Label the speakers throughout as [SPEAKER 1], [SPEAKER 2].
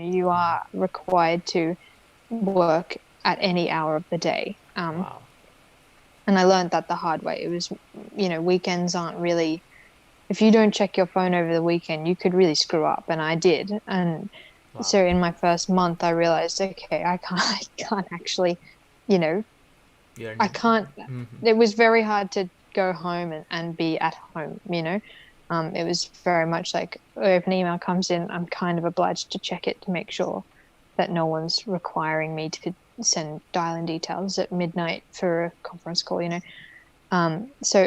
[SPEAKER 1] you are required to work at any hour of the day.
[SPEAKER 2] Wow.
[SPEAKER 1] And I learned that the hard way. It was, weekends aren't really, if you don't check your phone over the weekend, you could really screw up. And I did. And
[SPEAKER 2] Wow.
[SPEAKER 1] so in my first month, I realized, okay, I can't actually, you know,
[SPEAKER 2] You're
[SPEAKER 1] I
[SPEAKER 2] not.
[SPEAKER 1] can't,
[SPEAKER 2] Hmm.
[SPEAKER 1] it was very hard to go home and be at home. It was very much like if an email comes in, I'm kind of obliged to check it to make sure that no one's requiring me to send dial-in details at midnight for a conference call. So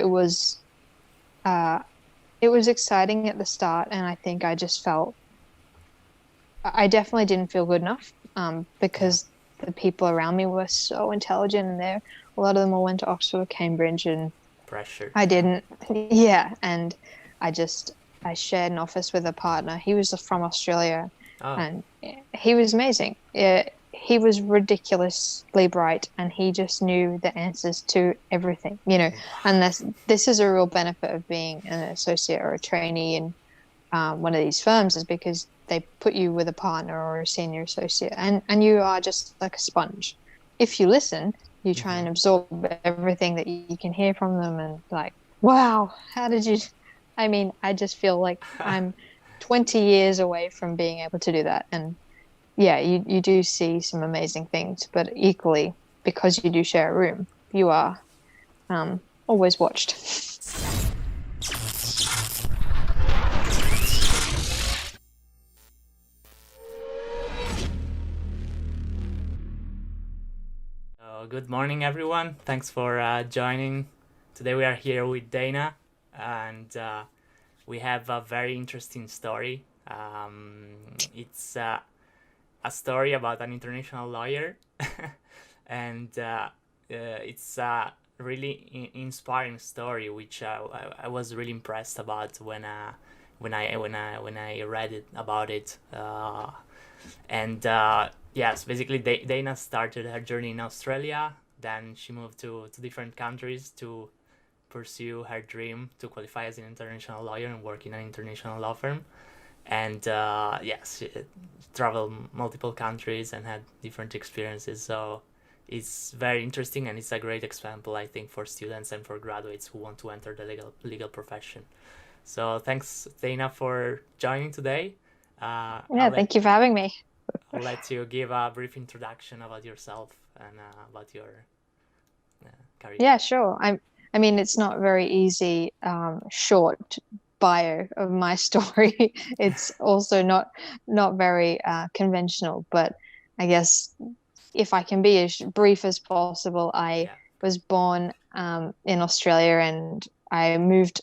[SPEAKER 1] uh it was exciting at the start, and I think I just felt I definitely didn't feel good enough
[SPEAKER 2] Yeah.
[SPEAKER 1] because the people around me were so intelligent, and a lot of them all went to Oxford or Cambridge, and
[SPEAKER 2] Pressure.
[SPEAKER 1] I
[SPEAKER 2] Yeah.
[SPEAKER 1] didn't. Yeah, and I just I shared an office with a partner. He was from Australia,
[SPEAKER 2] Oh.
[SPEAKER 1] and he was amazing. He was ridiculously bright, and he just knew the answers to everything.
[SPEAKER 2] Wow.
[SPEAKER 1] And this is a real benefit of being an associate or a trainee in one of these firms is because they put you with a partner or a senior associate, and you are just like a sponge. If you listen, you try
[SPEAKER 2] Hmm.
[SPEAKER 1] and absorb everything that you can hear from them, and like, wow, how did you? I mean, I just feel like I'm 20 years away from being able to do that. And yeah, you do see some amazing things, but equally, because you do share a room, you are always watched.
[SPEAKER 2] Good morning, everyone. Thanks for joining. Today we are here with Dana, and we have a very interesting story. It's a story about an international lawyer, and it's a really inspiring story, which I was really impressed about when I read it about it. And yes, basically, Dana started her journey in Australia. Then she moved to different countries to pursue her dream to qualify as an international lawyer and work in an international law firm. And yes, she traveled multiple countries and had different experiences. So it's very interesting, and it's a great example, I think, for students and for graduates who want to enter the legal profession. So thanks, Dana, for joining today. Uh, I'll
[SPEAKER 1] Yeah,
[SPEAKER 2] let
[SPEAKER 1] thank you for having me.
[SPEAKER 2] I'll let you give a brief introduction about yourself and about your uh, career.
[SPEAKER 1] Yeah, sure. I mean, it's not very easy, short bio of my story. It's also not very conventional, but I guess if I can be as brief as possible, I
[SPEAKER 2] Yeah.
[SPEAKER 1] was born in Australia, and I moved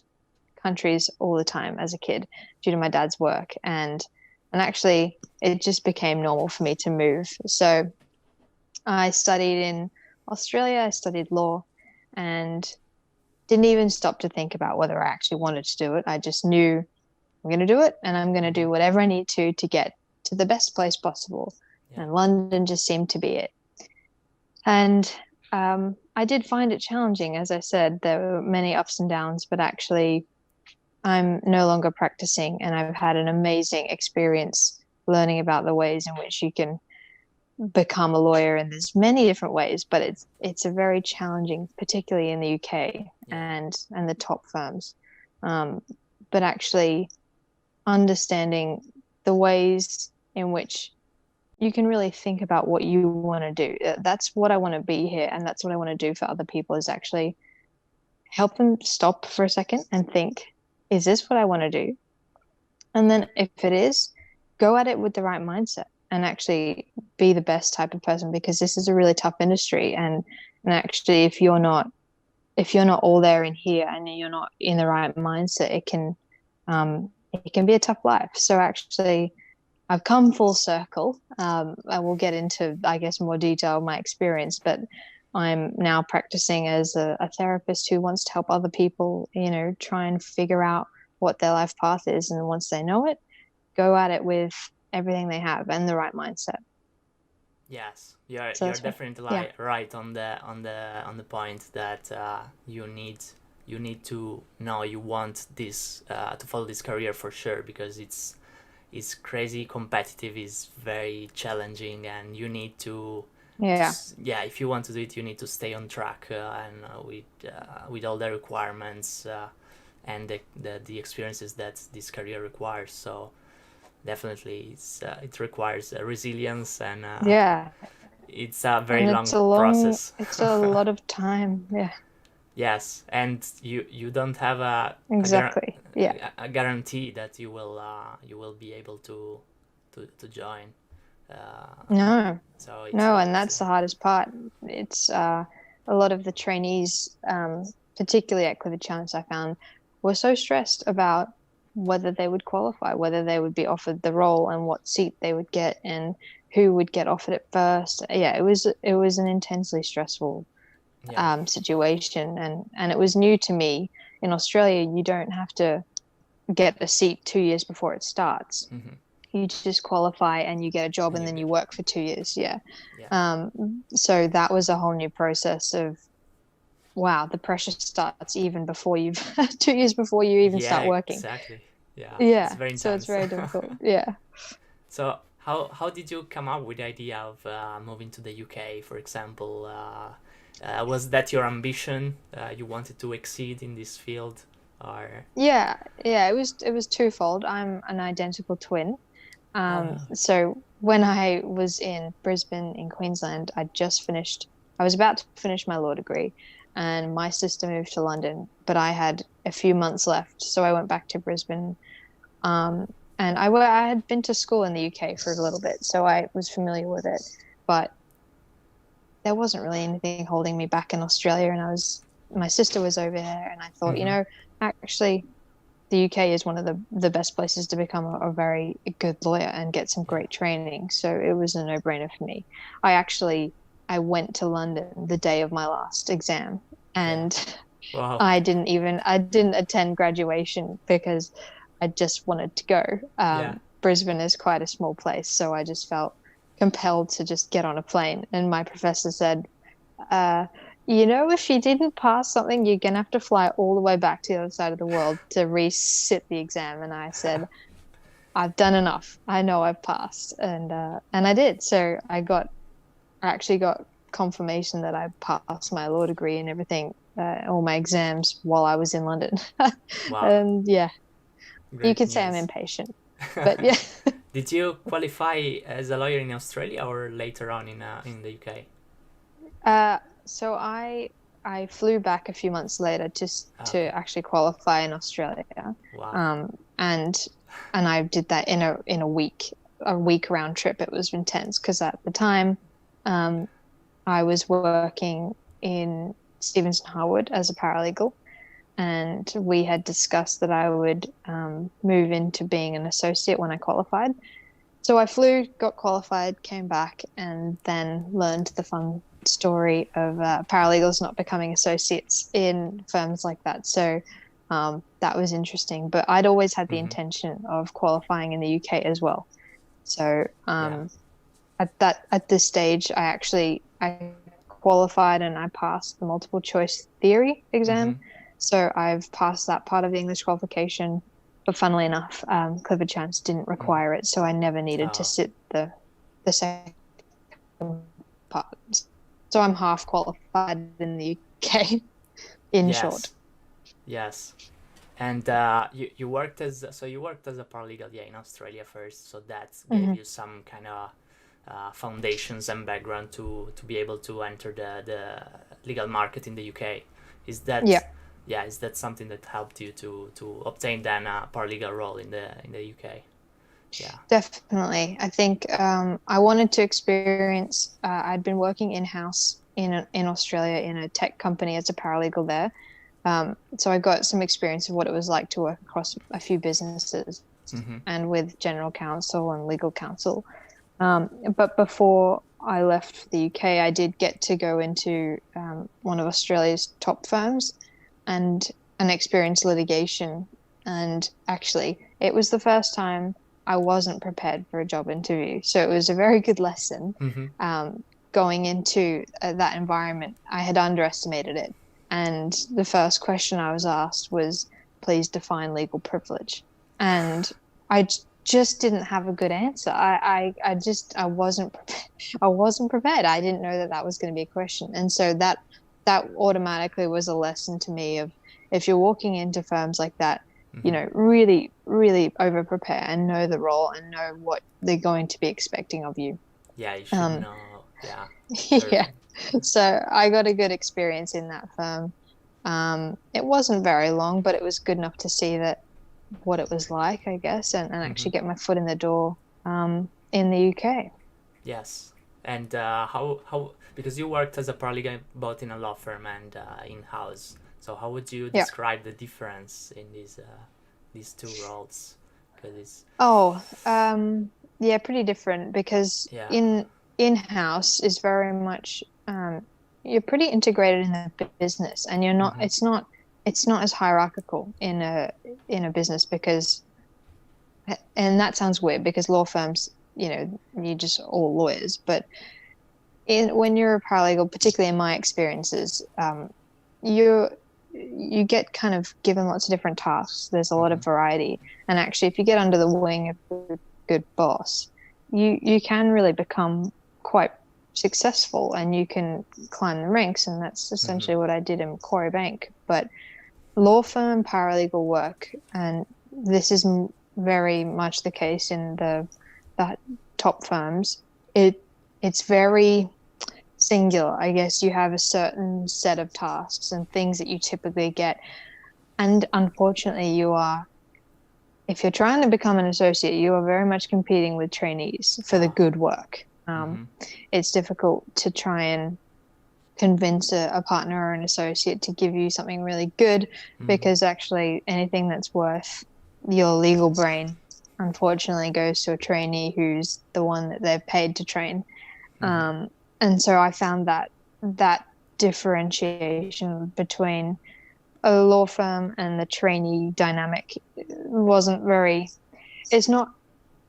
[SPEAKER 1] countries all the time as a kid due to my dad's work, and actually it just became normal for me to move. So I studied in Australia, I studied law, and didn't even stop to think about whether I actually wanted to do it. I just knew I'm going to do it, and I'm going to
[SPEAKER 2] Hmm.
[SPEAKER 1] do whatever I need to get to the best place possible.
[SPEAKER 2] Yeah.
[SPEAKER 1] And London just seemed to be it. And I did find it challenging. As I said, there were many ups and downs, but actually, I'm no longer practicing, and I've had an amazing experience learning about the ways in which you can become a lawyer, and there's many different ways, but it's a very challenging, particularly in the UK
[SPEAKER 2] Yeah.
[SPEAKER 1] and the top firms. Um, but actually understanding the ways in which you can really think about what you want to do. That's what I want to be here, and that's what I want to do for other people is actually help them stop for a second and think, is this what I want to do? And then if it is, go at it with the right mindset and actually be the best type of person, because this is a really tough industry. And actually if you're not all there in here and you're not in the right mindset, it can be a tough life. So actually I've come full circle. I will get into, I guess, more detail of my experience, but I'm now practicing as a therapist who wants to help other people, try and figure out what their life path is. And once they know it, go at it with everything they have and the right mindset.
[SPEAKER 2] Yes, you're
[SPEAKER 1] So
[SPEAKER 2] you're
[SPEAKER 1] that's what,
[SPEAKER 2] definitely
[SPEAKER 1] yeah.
[SPEAKER 2] right on the point that you need to know you want this to follow this career for sure, because is crazy competitive, is very challenging, and you need to
[SPEAKER 1] Yeah.
[SPEAKER 2] if you want to do it, you need to stay on track and with all the requirements and the experiences that this career requires. So definitely it requires resilience, and
[SPEAKER 1] Yeah.
[SPEAKER 2] it's a very
[SPEAKER 1] And
[SPEAKER 2] long process.
[SPEAKER 1] it's a lot of time. Yeah.
[SPEAKER 2] Yes, and you don't have
[SPEAKER 1] Exactly. Yeah.
[SPEAKER 2] a guarantee that you will be able to join.
[SPEAKER 1] No.
[SPEAKER 2] So
[SPEAKER 1] No, and that's the hardest part. It's a lot of the trainees, particularly at Clifford Chance, I found were so stressed about whether they would qualify, whether they would be offered the role and what seat they would get and who would get offered it first. Yeah, it was an intensely stressful situation, and it was new to me. In Australia, you don't have to get a seat 2 years before it starts.
[SPEAKER 2] Mm-hmm.
[SPEAKER 1] You just qualify and you get a job, and then you work for 2 years. Yeah.
[SPEAKER 2] Yeah.
[SPEAKER 1] So that was a whole new process of, wow, the pressure starts even before you've 2 years before you even start working.
[SPEAKER 2] Exactly. Yeah, it's
[SPEAKER 1] Yeah.
[SPEAKER 2] very
[SPEAKER 1] So it's
[SPEAKER 2] intense.
[SPEAKER 1] very difficult. Yeah.
[SPEAKER 2] So how did you come up with the idea of moving to the UK, for example? Was that your ambition? You wanted to exceed in this field, or?
[SPEAKER 1] Yeah. Yeah. It was twofold. I'm an identical twin. So when I was in Brisbane in Queensland, I was about to finish my law degree, and my sister moved to London, but I had a few months left. So I went back to Brisbane. And I had been to school in the UK for a little bit, so I was familiar with it, but there wasn't really anything holding me back in Australia. And my sister was over there, and I thought, actually, the UK is one of the best places to become a very good lawyer and get some great training. So it was a no-brainer for me. I went to London the day of my last exam, and
[SPEAKER 2] Wow.
[SPEAKER 1] I didn't attend graduation because I just wanted to go. Brisbane is quite a small place, so I just felt compelled to just get on a plane. And my professor said, if you didn't pass something, you're going to have to fly all the way back to the other side of the world to resit the exam. And I said, I've done enough. I know I've passed. And I did. So I actually got confirmation that I passed my law degree and everything, all my exams while I was in London.
[SPEAKER 2] Wow.
[SPEAKER 1] And yeah,
[SPEAKER 2] Great
[SPEAKER 1] you could
[SPEAKER 2] news.
[SPEAKER 1] say I'm impatient, but yeah.
[SPEAKER 2] Did you qualify as a lawyer in Australia or later on in the UK?
[SPEAKER 1] So I flew back a few months later just to actually qualify in Australia.
[SPEAKER 2] Wow.
[SPEAKER 1] And I did that in a week round trip. It was intense because at the time, I was working in Stevenson Harwood as a paralegal, and we had discussed that I would move into being an associate when I qualified. So I flew, got qualified, came back, and then learned the fun story of paralegals not becoming associates in firms like that. So that was interesting. But I'd always had the intention of qualifying in the UK as well. So at this stage, I qualified and I passed the multiple choice theory exam. So I've passed that part of the English qualification. But funnily enough, Clifford Chance didn't require it, so I never needed to sit the second part. So I'm half qualified in the UK, in short.
[SPEAKER 2] Yes. And you worked as a paralegal, in Australia first, so that gave you some kind of foundations and background to be able to enter the legal market in the UK. Is that is that something that helped you to obtain then a paralegal role in the UK? Yeah,
[SPEAKER 1] definitely. I think I wanted to experience. I'd been working in-house in Australia in a tech company as a paralegal there, so I got some experience of what it was like to work across a few businesses and with general counsel and legal counsel. But before I left for the UK, I did get to go into one of Australia's top firms and experience litigation. And actually, it was the first time I wasn't prepared for a job interview. So it was a very good lesson. Going into that environment, I had underestimated it. And the first question I was asked was, please define legal privilege. And I just didn't have a good answer. I wasn't I wasn't prepared. I didn't know that that was going to be a question, and so that automatically was a lesson to me of, if you're walking into firms like that,
[SPEAKER 2] Mm-hmm.
[SPEAKER 1] really, really over prepare and know the role and know what they're going to be expecting of you.
[SPEAKER 2] Yeah, you should
[SPEAKER 1] Um,
[SPEAKER 2] know. Yeah,
[SPEAKER 1] yeah.
[SPEAKER 2] everything.
[SPEAKER 1] So I got a good experience in that firm. It wasn't very long, but it was good enough to see that what it was like, I guess, and
[SPEAKER 2] Mm-hmm.
[SPEAKER 1] actually get my foot in the door in the UK.
[SPEAKER 2] Yes. And how because you worked as a paralegal both in a law firm and in house. So how would you
[SPEAKER 1] Yeah.
[SPEAKER 2] describe the difference in these two roles? Because it's
[SPEAKER 1] Oh, yeah, pretty different because
[SPEAKER 2] yeah.
[SPEAKER 1] in-house is very much you're pretty integrated in the business, and you're not
[SPEAKER 2] Mm-hmm.
[SPEAKER 1] it's not as hierarchical in a business, because, and that sounds weird because law firms, you're just all lawyers, but when you're a paralegal, particularly in my experiences, you you get kind of given lots of different tasks. There's a lot
[SPEAKER 2] Mm-hmm.
[SPEAKER 1] of variety, and actually, if you get under the wing of a good boss, you can really become quite successful, and you can climb the ranks. And that's
[SPEAKER 2] Mm-hmm.
[SPEAKER 1] essentially what I did in Macquarie Bank. But law firm paralegal work, and this is very much the case in the top firms. It's very singular. I guess you have a certain set of tasks and things that you typically get. And unfortunately, if you're trying to become an associate, you are very much competing with trainees for the
[SPEAKER 2] Oh.
[SPEAKER 1] good work.
[SPEAKER 2] Mm-hmm.
[SPEAKER 1] It's difficult to try and convince a partner or an associate to give you something really good,
[SPEAKER 2] Mm-hmm.
[SPEAKER 1] because actually anything that's worth your legal brain, unfortunately, goes to a trainee who's the one that they've paid to train.
[SPEAKER 2] Mm-hmm.
[SPEAKER 1] And so I found that differentiation between a law firm and the trainee dynamic wasn't very, it's not,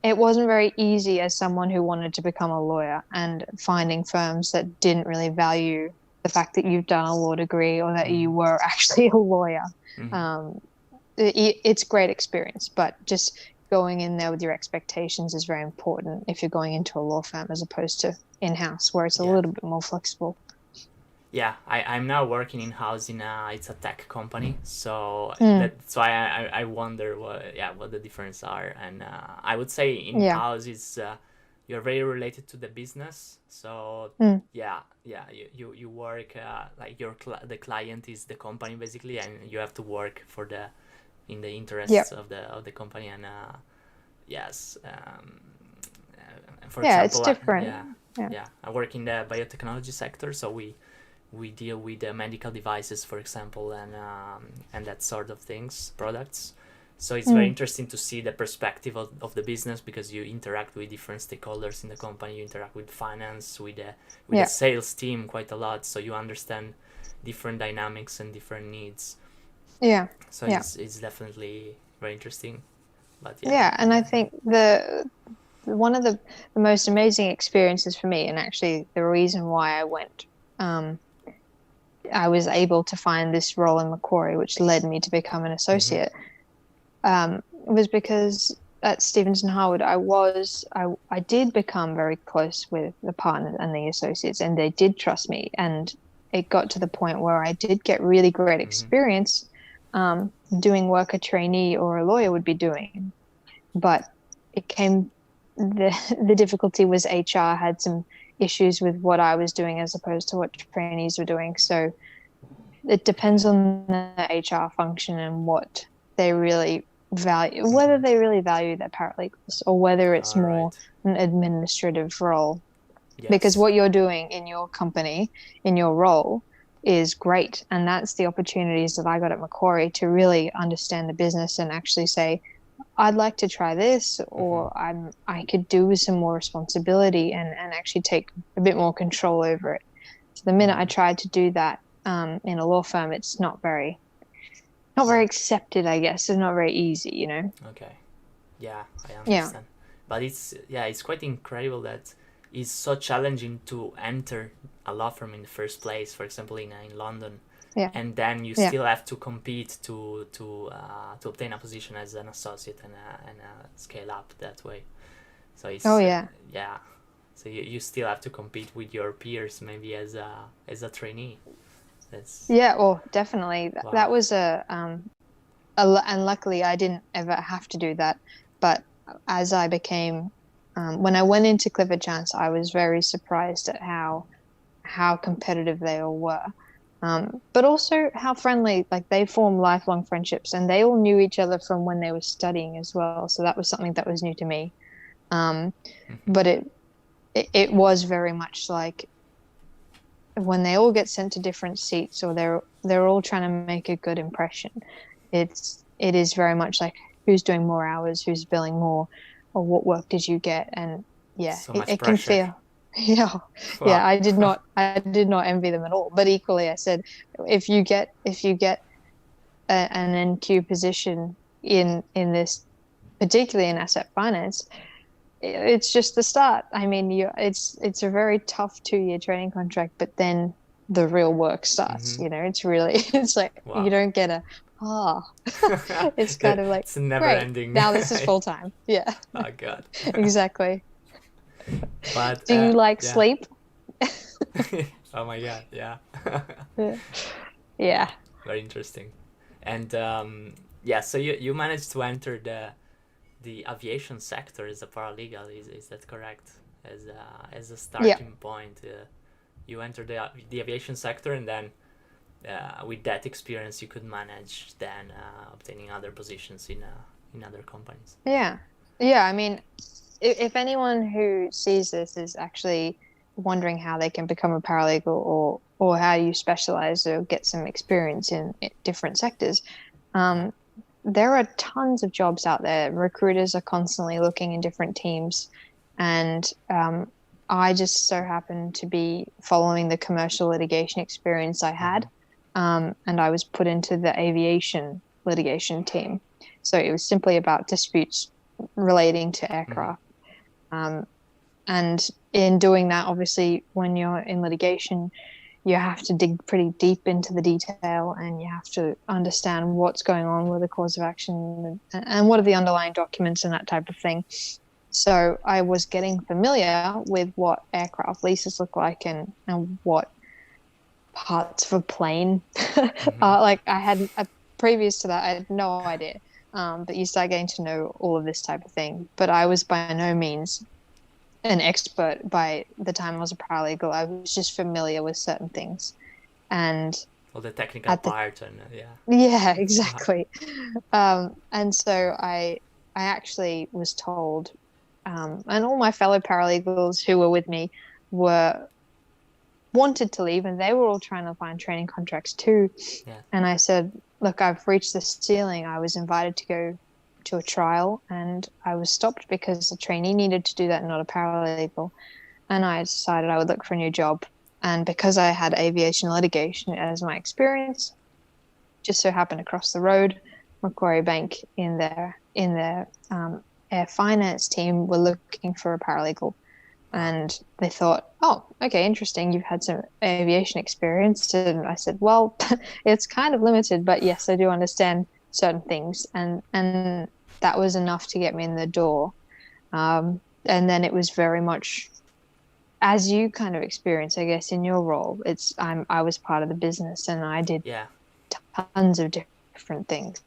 [SPEAKER 1] it wasn't very easy as someone who wanted to become a lawyer, and finding firms that didn't really value the fact that you've done a law degree or that
[SPEAKER 2] Mm-hmm.
[SPEAKER 1] you were actually a lawyer.
[SPEAKER 2] Mm-hmm.
[SPEAKER 1] Um, it's great experience, but just going in there with your expectations is very important if you're going into a law firm as opposed to in-house, where it's a
[SPEAKER 2] Yeah.
[SPEAKER 1] little bit more flexible.
[SPEAKER 2] Yeah, I'm now working in house in it's a tech company, so
[SPEAKER 1] Mm,
[SPEAKER 2] that's why I wonder what the difference are. And I would say in
[SPEAKER 1] yeah.
[SPEAKER 2] house is you're very related to the business, so
[SPEAKER 1] Mm,
[SPEAKER 2] yeah, you work like the client is the company basically, and you have to work for the in the
[SPEAKER 1] yeah.
[SPEAKER 2] interests of the company. And yes, for
[SPEAKER 1] Yeah, it's
[SPEAKER 2] example,
[SPEAKER 1] different.
[SPEAKER 2] yeah,
[SPEAKER 1] Yeah.
[SPEAKER 2] yeah, I work in the biotechnology sector, so we deal with medical devices, for example, and that sort of things, products. So it's very
[SPEAKER 1] Mm,
[SPEAKER 2] interesting to see the perspective of the business, because you interact with different stakeholders in the company. You interact with finance, with the
[SPEAKER 1] yeah.
[SPEAKER 2] sales team quite a lot, so you understand different dynamics and different needs.
[SPEAKER 1] Yeah.
[SPEAKER 2] So
[SPEAKER 1] Yeah.
[SPEAKER 2] it's definitely very interesting. But yeah,
[SPEAKER 1] Yeah. And I think one of the most amazing experiences for me, and actually the reason why um, I was able to find this role in Macquarie, which led me to become an
[SPEAKER 2] mm-hmm,
[SPEAKER 1] associate, was because at Stevenson Harwood, I did become very close with the partners and the associates, and they did trust me. And it got to the point where I did get really great
[SPEAKER 2] mm-hmm,
[SPEAKER 1] experience doing work a trainee or a lawyer would be doing. But it came the the difficulty was HR had some issues with what I was doing as opposed to what trainees were doing. So it depends
[SPEAKER 2] okay,
[SPEAKER 1] on the HR function and what they really value, whether
[SPEAKER 2] mm-hmm,
[SPEAKER 1] they really value their paralegals or whether it's
[SPEAKER 2] all
[SPEAKER 1] more
[SPEAKER 2] right,
[SPEAKER 1] an administrative role. Because
[SPEAKER 2] yes,
[SPEAKER 1] what you're doing in your company, in your role, is great. And that's the opportunities that I got at Macquarie to really understand the business and actually say, I'd like to try this,
[SPEAKER 2] mm-hmm,
[SPEAKER 1] or I could do with some more responsibility and actually take a bit more control over it. So the minute I
[SPEAKER 2] mm-hmm,
[SPEAKER 1] tried to do that in a law firm, it's not very
[SPEAKER 2] yeah,
[SPEAKER 1] accepted, I guess. It's not very easy.
[SPEAKER 2] okay. Yeah, I
[SPEAKER 1] Yeah.
[SPEAKER 2] understand. But it's quite incredible that it's so challenging to enter a law firm in the first place. For example, in London,
[SPEAKER 1] Yeah.
[SPEAKER 2] and then you
[SPEAKER 1] Yeah.
[SPEAKER 2] still have to compete to obtain a position as an associate and scale up that way. So it's
[SPEAKER 1] Oh yeah.
[SPEAKER 2] yeah. So you still have to compete with your peers, maybe as a trainee. That's
[SPEAKER 1] Yeah, well, definitely.
[SPEAKER 2] wow.
[SPEAKER 1] That was and luckily I didn't ever have to do that. But as I became, when I went into Clifford Chance, I was very surprised at how competitive they all were. But also how friendly, like they formed lifelong friendships and they all knew each other from when they were studying as well. So that was something that was new to me. Um, but it was very much like when they all get sent to different seats or they're all trying to make a good impression. It is very much like who's doing more hours, who's billing more, or what work did you get? And yeah,
[SPEAKER 2] So much
[SPEAKER 1] it can
[SPEAKER 2] pressure.
[SPEAKER 1] feel yeah,
[SPEAKER 2] Wow.
[SPEAKER 1] I did not envy them at all. But equally, I said if you get an NQ position in this, particularly in asset finance, it's just the start. I mean, it's a very tough 2-year training contract, but then the real work starts.
[SPEAKER 2] Mm-hmm.
[SPEAKER 1] You know, it's really it's like you
[SPEAKER 2] Wow.
[SPEAKER 1] don't get it's kind of like
[SPEAKER 2] It's never
[SPEAKER 1] great.
[SPEAKER 2] ending.
[SPEAKER 1] Now this is full time. Yeah,
[SPEAKER 2] Oh god.
[SPEAKER 1] exactly.
[SPEAKER 2] But
[SPEAKER 1] Do you like
[SPEAKER 2] yeah.
[SPEAKER 1] sleep?
[SPEAKER 2] Oh my god. Yeah.
[SPEAKER 1] Yeah. Yeah.
[SPEAKER 2] Very interesting. And yeah, so you managed to enter the aviation sector as a paralegal. Is that correct? As a
[SPEAKER 1] Yeah.
[SPEAKER 2] starting point, you entered the aviation sector, and then with that experience, you could manage then obtaining other positions in other companies.
[SPEAKER 1] Yeah. Yeah. I mean, if anyone who sees this is actually wondering how they can become a paralegal or how you specialize or get some experience in different sectors, there are tons of jobs out there. Recruiters are constantly looking in different teams, and I just so happened to be following the commercial litigation experience I had, and I was put into the aviation litigation team. So it was simply about disputes relating to aircraft. And in doing that, obviously, when you're in litigation, you have to dig pretty deep into the detail and you have to understand what's going on with the cause of action and what are the underlying documents and that type of thing. So I was getting familiar with what aircraft leases look like and what parts of a plane like I had previous to that I had no idea, but you start getting to know all of this type of thing. But I was by no means an expert by the time I was a paralegal. I was just familiar with certain things, and
[SPEAKER 2] all the technical part and
[SPEAKER 1] yeah, exactly. And so I actually was told, and all my fellow paralegals who were with me wanted to leave, and they were all trying to find training contracts too. And I said, look, I've reached the ceiling. I was invited to go to a trial and I was stopped because the trainee needed to do that, not a paralegal. And I decided I would look for a new job. And because I had aviation litigation as my experience, just so happened across the road, Macquarie Bank in their air finance team were looking for a paralegal. And they thought, oh, okay, interesting. You've had some aviation experience. And I said, well, it's kind of limited, but yes, I do understand certain things. And that was enough to get me in the door. And then it was very much, as you kind of experience, I guess, in your role, I was part of the business and I did tons of different things,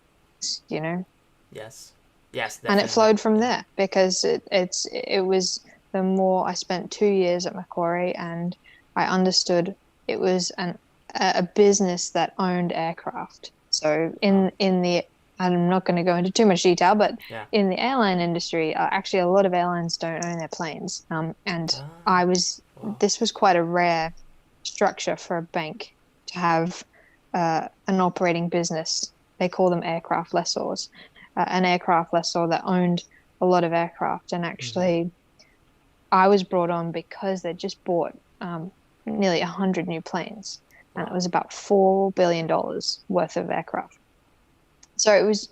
[SPEAKER 1] you know?
[SPEAKER 2] Yes, definitely.
[SPEAKER 1] And it flowed from there because it was... The more I spent 2 years at Macquarie, and I understood it was a business that owned aircraft. So in the, I'm not going to go into too much detail, but in the airline industry, actually a lot of airlines don't own their planes. This was quite a rare structure for a bank to have an operating business. They call them aircraft lessors, an aircraft lessor that owned a lot of aircraft. And actually, I was brought on because they just bought nearly 100 new planes, and it was about $4 billion worth of aircraft. So it was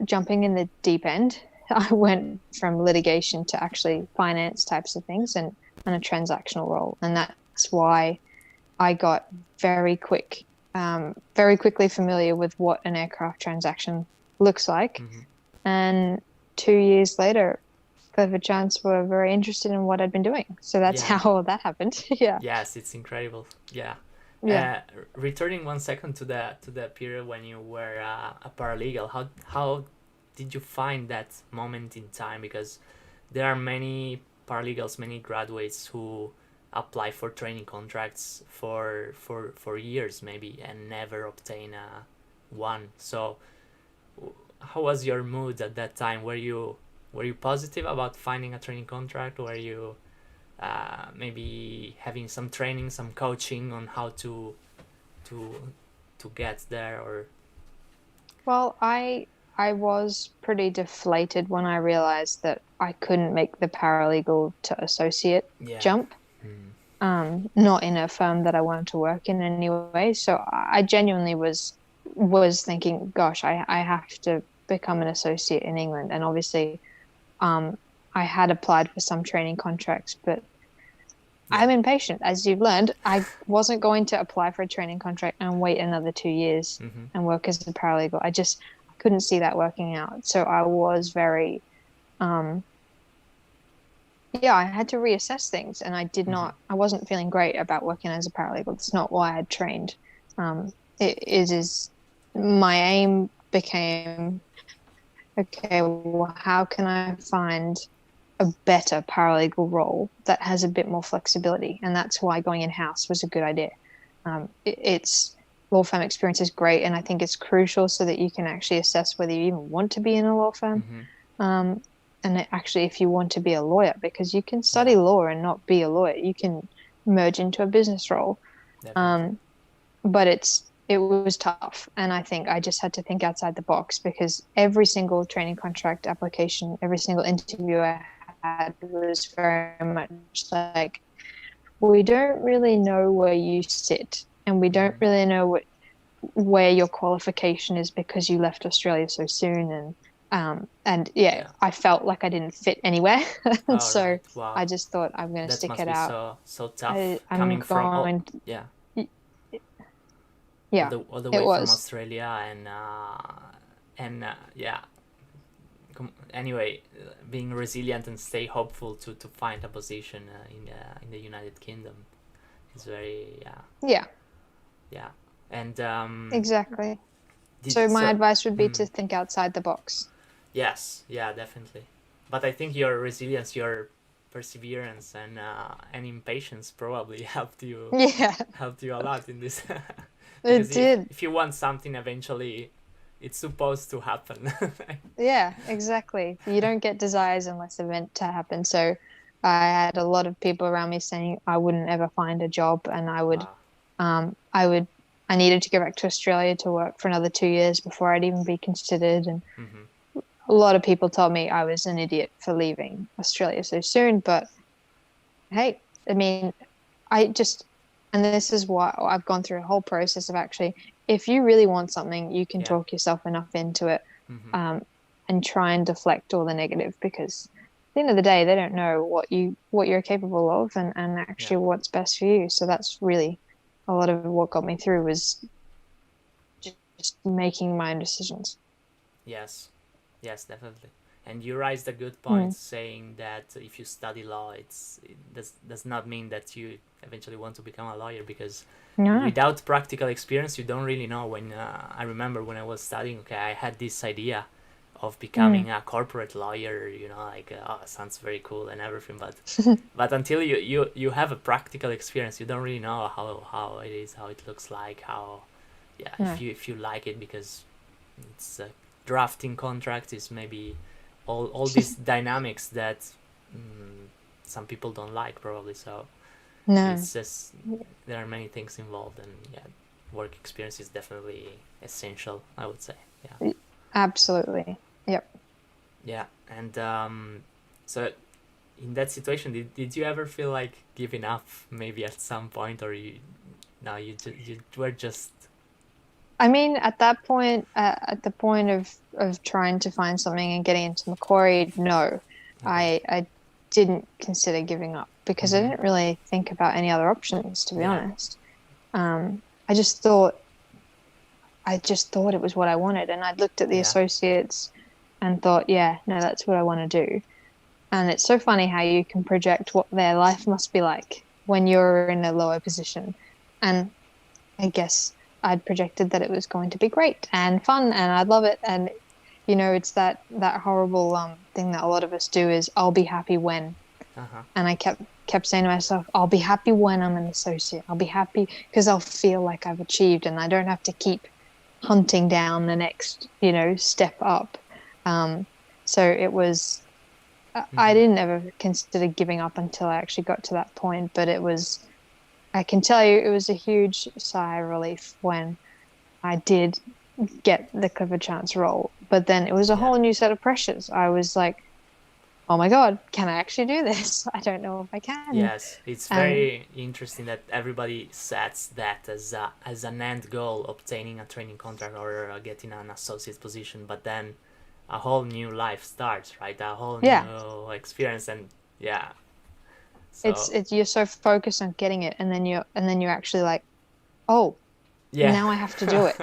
[SPEAKER 1] jumping in the deep end. I went from litigation to actually finance types of things and a transactional role. And that's why I got very quick very quickly familiar with what an aircraft transaction looks like.
[SPEAKER 2] Mm-hmm.
[SPEAKER 1] And 2 years later, Clifford Chance were very interested in what I'd been doing. So that's
[SPEAKER 2] Yeah.
[SPEAKER 1] how that happened. Yeah.
[SPEAKER 2] Yes, it's incredible. Yeah.
[SPEAKER 1] Yeah.
[SPEAKER 2] Returning 1 second to the period when you were a paralegal, how did you find that moment in time? Because there are many paralegals, many graduates who apply for training contracts for years maybe and never obtain one. So how was your mood at that time? Were you positive about finding a training contract? Were you maybe having some training, some coaching on how to to get there? Or
[SPEAKER 1] Well, I was pretty deflated when I realized that I couldn't make the paralegal to associate
[SPEAKER 2] yeah.
[SPEAKER 1] jump. Not in a firm that I wanted to work in anyway. So I genuinely was thinking, gosh, I have to become an associate in England. And obviously, I had applied for some training contracts, but I'm impatient, as you've learned. I wasn't going to apply for a training contract and wait another 2 years
[SPEAKER 2] Mm-hmm.
[SPEAKER 1] and work as a paralegal. I couldn't see that working out. So I was very, I had to reassess things, and I wasn't feeling great about working as a paralegal. It's not why I trained. It is, my aim became, okay, well, how can I find a better paralegal role that has a bit more flexibility? And that's why going in-house was a good idea. It's law firm experience is great, and I think it's crucial so that you can actually assess whether you even want to be in a law firm.
[SPEAKER 2] Mm-hmm.
[SPEAKER 1] And actually, if you want to be a lawyer, because you can study law and not be a lawyer, you can merge into a business role. But it was tough, and I think I just had to think outside the box, because every single training contract application, every single interview I had was very much like, we don't really know where you sit, and we don't really know where your qualification is because you left Australia so soon. And I felt like I didn't fit anywhere. So
[SPEAKER 2] right. Wow.
[SPEAKER 1] I just thought, I'm going to stick it out.
[SPEAKER 2] So tough
[SPEAKER 1] I'm
[SPEAKER 2] coming from
[SPEAKER 1] going.
[SPEAKER 2] yeah
[SPEAKER 1] Yeah,
[SPEAKER 2] all the
[SPEAKER 1] it
[SPEAKER 2] way from
[SPEAKER 1] was.
[SPEAKER 2] Australia and anyway, being resilient and stay hopeful to find a position in the United Kingdom is very
[SPEAKER 1] Yeah,
[SPEAKER 2] and
[SPEAKER 1] exactly. So my advice would be to think outside the box.
[SPEAKER 2] Yes, yeah, definitely. But I think your resilience, your perseverance, and impatience probably helped you a lot in this.
[SPEAKER 1] It did.
[SPEAKER 2] If you want something, eventually, it's supposed to happen.
[SPEAKER 1] Yeah, exactly. You don't get desires unless they're meant to happen. So I had a lot of people around me saying I wouldn't ever find a job, and I needed to go back to Australia to work for another 2 years before I'd even be considered. And a lot of people told me I was an idiot for leaving Australia so soon. But hey, I mean, and this is why I've gone through a whole process of actually, if you really want something, you can talk yourself enough into it, and try and deflect all the negative, because at the end of the day, they don't know what you're capable of and actually what's best for you. So that's really a lot of what got me through, was just making my own decisions.
[SPEAKER 2] Yes, definitely. And you raised a good point, saying that if you study law, it does not mean that you eventually want to become a lawyer, because without practical experience, you don't really know. When I remember when I was studying, I had this idea of becoming a corporate lawyer, sounds very cool and everything, but until you have a practical experience, you don't really know how it is, how it looks like, if you like it, because it's drafting contracts is maybe all these dynamics that some people don't like, probably. So it's just, there are many things involved, and work experience is definitely essential, I would say.
[SPEAKER 1] Absolutely. Yep.
[SPEAKER 2] Yeah. And so in that situation, did you ever feel like giving up maybe at some point, or you were just...
[SPEAKER 1] I mean, at that point, at the point of trying to find something and getting into Macquarie, no, I didn't consider giving up, because I didn't really think about any other options, to be honest. I just thought, I just thought it was what I wanted. And I looked at the
[SPEAKER 2] Yeah.
[SPEAKER 1] associates and thought, yeah, no, that's what I want to do. And it's so funny how you can project what their life must be like when you're in a lower position. And I guess I'd projected that it was going to be great and fun and I'd love it. And it's that horrible thing that a lot of us do is I'll be happy when.
[SPEAKER 2] Uh-huh.
[SPEAKER 1] And I kept saying to myself, I'll be happy when I'm an associate. I'll be happy because I'll feel like I've achieved and I don't have to keep hunting down the next, step up. So it was, I
[SPEAKER 2] Mm-hmm.
[SPEAKER 1] didn't ever consider giving up until I actually got to that point, but I can tell you, it was a huge sigh of relief when I did get the Clifford Chance role. But then it was a
[SPEAKER 2] Yeah.
[SPEAKER 1] whole new set of pressures. I was like, oh my God, can I actually do this? I don't know if I can.
[SPEAKER 2] Yes, it's
[SPEAKER 1] And
[SPEAKER 2] very interesting that everybody sets that as an end goal, obtaining a training contract or getting an associate position, but then a whole new life starts, right? A whole
[SPEAKER 1] yeah,
[SPEAKER 2] new experience, and yeah.
[SPEAKER 1] it's
[SPEAKER 2] So
[SPEAKER 1] it's you're so focused on getting it, and then you're actually like, oh,
[SPEAKER 2] yeah,
[SPEAKER 1] now I have to do it.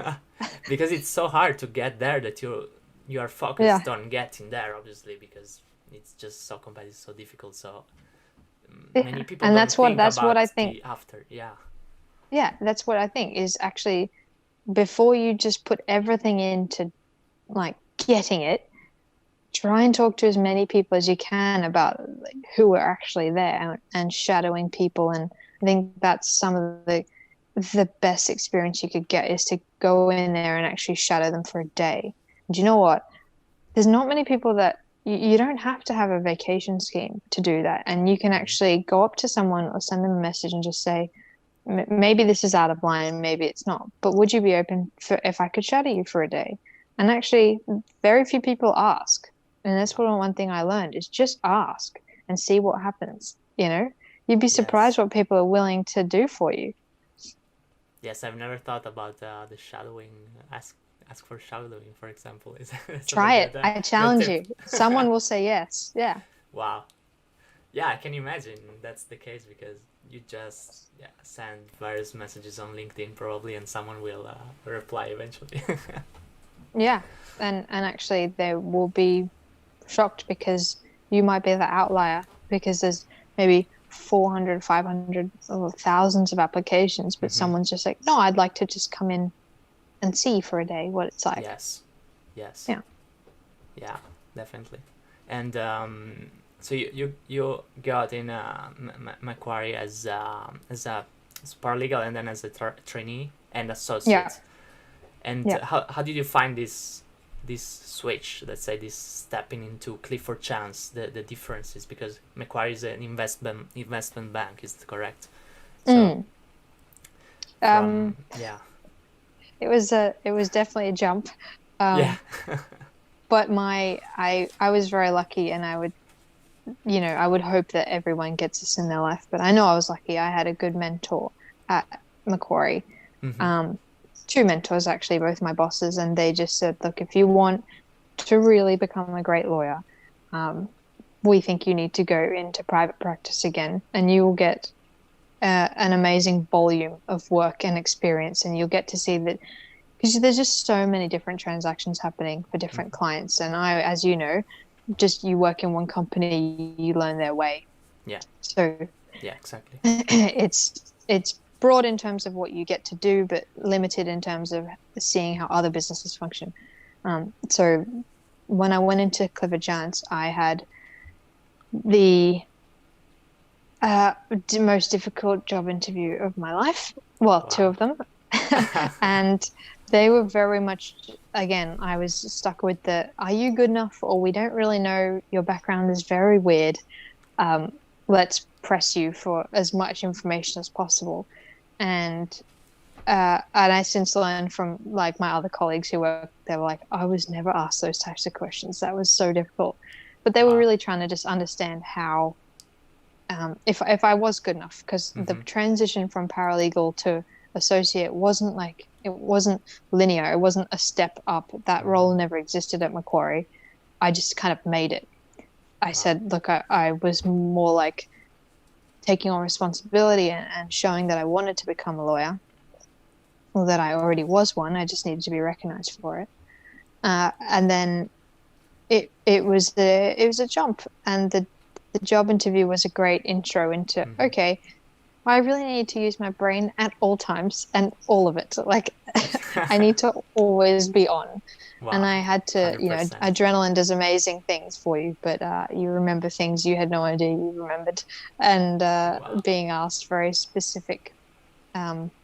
[SPEAKER 2] because it's so hard to get there that you are
[SPEAKER 1] Yeah.
[SPEAKER 2] focused on getting there, obviously, because it's just so competitive, so difficult. So many
[SPEAKER 1] Yeah.
[SPEAKER 2] people
[SPEAKER 1] And
[SPEAKER 2] don't think
[SPEAKER 1] that's what I
[SPEAKER 2] about
[SPEAKER 1] think.
[SPEAKER 2] the after. Yeah.
[SPEAKER 1] Yeah, that's what I think is actually before you just put everything into like getting it, try and talk to as many people as you can about like, who are actually there and shadowing people. And I think that's some of the best experience you could get is to go in there and actually shadow them for a day. And do you know what? There's not many people that you don't have to have a vacation scheme to do that. And you can
[SPEAKER 2] Mm-hmm.
[SPEAKER 1] actually go up to someone or send them a message and just say, maybe this is out of line, maybe it's not, but would you be open for if I could shadow you for a day? And actually, very few people ask. And that's
[SPEAKER 2] Yeah.
[SPEAKER 1] one thing I learned is just ask and see what happens. You'd be surprised
[SPEAKER 2] Yes.
[SPEAKER 1] what people are willing to do for you.
[SPEAKER 2] Yes, I've never thought about the shadowing. Ask for shadowing, for example. It's a very
[SPEAKER 1] Try it. I
[SPEAKER 2] good
[SPEAKER 1] challenge
[SPEAKER 2] tip.
[SPEAKER 1] you. Someone will say yes. Yeah.
[SPEAKER 2] Wow. Yeah, I can imagine that's the case because you just send various messages on LinkedIn probably, and someone will reply eventually.
[SPEAKER 1] Yeah. And actually they will be shocked because you might be the outlier because there's maybe 400, 500, or thousands of applications, but
[SPEAKER 2] Mm-hmm.
[SPEAKER 1] someone's just like, no, I'd like to just come in and see for a day what it's like.
[SPEAKER 2] Yes. Yes.
[SPEAKER 1] Yeah.
[SPEAKER 2] Yeah. Definitely. And so you got in Macquarie as a paralegal and then as a trainee and
[SPEAKER 1] Yeah.
[SPEAKER 2] associate. And
[SPEAKER 1] Yeah.
[SPEAKER 2] how did you find this switch? Let's say this stepping into Clifford Chance, the differences because Macquarie is an investment bank, is it correct? So
[SPEAKER 1] Mm.
[SPEAKER 2] from
[SPEAKER 1] Um,
[SPEAKER 2] yeah
[SPEAKER 1] it was definitely a jump.
[SPEAKER 2] yeah
[SPEAKER 1] Um, but I was very lucky and I would hope that everyone gets this in their life, but I know I was lucky. I had a good mentor at Macquarie.
[SPEAKER 2] mm-hmm.
[SPEAKER 1] Um, two mentors actually, both my bosses, and they just said, look, if you want to really become a great lawyer, um, we think you need to go into private practice again, and you will get an amazing volume of work and experience, and you'll get to see that because there's just so many different transactions happening for different
[SPEAKER 2] Mm-hmm.
[SPEAKER 1] clients. And as you know, just you work in one company, you learn their way.
[SPEAKER 2] Yeah,
[SPEAKER 1] So
[SPEAKER 2] yeah, exactly.
[SPEAKER 1] it's broad in terms of what you get to do, but limited in terms of seeing how other businesses function. So when I went into Clifford Chance, I had the most difficult job interview of my life. Well, two
[SPEAKER 2] Wow.
[SPEAKER 1] of them. And they were very much, again, I was stuck with are you good enough? Or we don't really know. Your background is very weird. Um, let's press you for as much information as possible. And I since learned from like my other colleagues who work, they were like, I was never asked those types of questions. That was so difficult. But they were
[SPEAKER 2] Wow.
[SPEAKER 1] really trying to just understand how if I was good enough, because the
[SPEAKER 2] Mm-hmm.
[SPEAKER 1] transition from paralegal to associate it wasn't linear. It wasn't a step up. That
[SPEAKER 2] Mm-hmm.
[SPEAKER 1] role never existed at Macquarie. I just kind of made it. I
[SPEAKER 2] Wow.
[SPEAKER 1] said, look, I was more like taking on responsibility and showing that I wanted to become a lawyer. or that I already was one. I just needed to be recognized for it. And then it was a jump, and the job interview was a great intro into,
[SPEAKER 2] Mm-hmm.
[SPEAKER 1] okay, I really need to use my brain at all times and all of it. Like I need to always be on. And
[SPEAKER 2] Wow,
[SPEAKER 1] I had to,
[SPEAKER 2] 100%.
[SPEAKER 1] adrenaline does amazing things for you, but you remember things you had no idea you remembered. And
[SPEAKER 2] Wow.
[SPEAKER 1] being asked very specific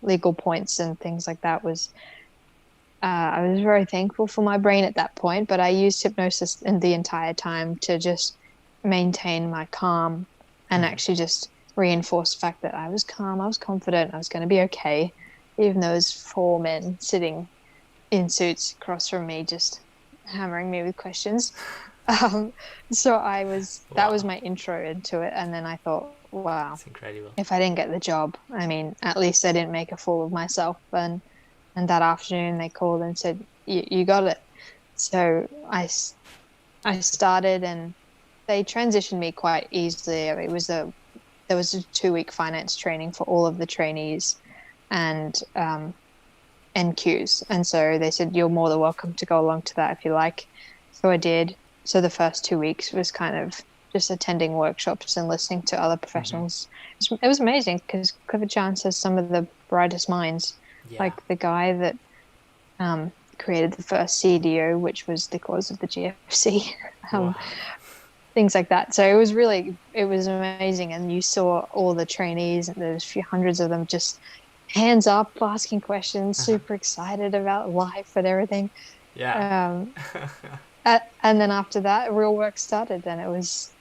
[SPEAKER 1] legal points and things like that was, I was very thankful for my brain at that point, but I used hypnosis in the entire time to just maintain my calm and
[SPEAKER 2] Mm-hmm.
[SPEAKER 1] actually just reinforce the fact that I was calm, I was confident, I was going to be okay, even though there's four men sitting in suits across from me, just hammering me with questions. Um, so that was
[SPEAKER 2] Wow,
[SPEAKER 1] my intro into it. And then I thought, wow,
[SPEAKER 2] it's incredible.
[SPEAKER 1] if I didn't get the job, I mean, at least I didn't make a fool of myself. And that afternoon they called and said, you got it. So I started, and they transitioned me quite easily. There was a 2 week finance training for all of the trainees and NQs. And so they said, you're more than welcome to go along to that if you like. So I did. So the first 2 weeks was kind of just attending workshops and listening to other
[SPEAKER 2] Mm-hmm.
[SPEAKER 1] professionals. It was amazing because Clifford Chance has some of the brightest minds,
[SPEAKER 2] Yeah.
[SPEAKER 1] like the guy that created the first CDO, which was the cause of the GFC, um,
[SPEAKER 2] Wow.
[SPEAKER 1] things like that. So it was amazing. And you saw all the trainees, and there's a few hundreds of them just hands up, asking questions,
[SPEAKER 2] Uh-huh.
[SPEAKER 1] super excited about life and everything.
[SPEAKER 2] Yeah.
[SPEAKER 1] Um, and then after that, real work started, and it was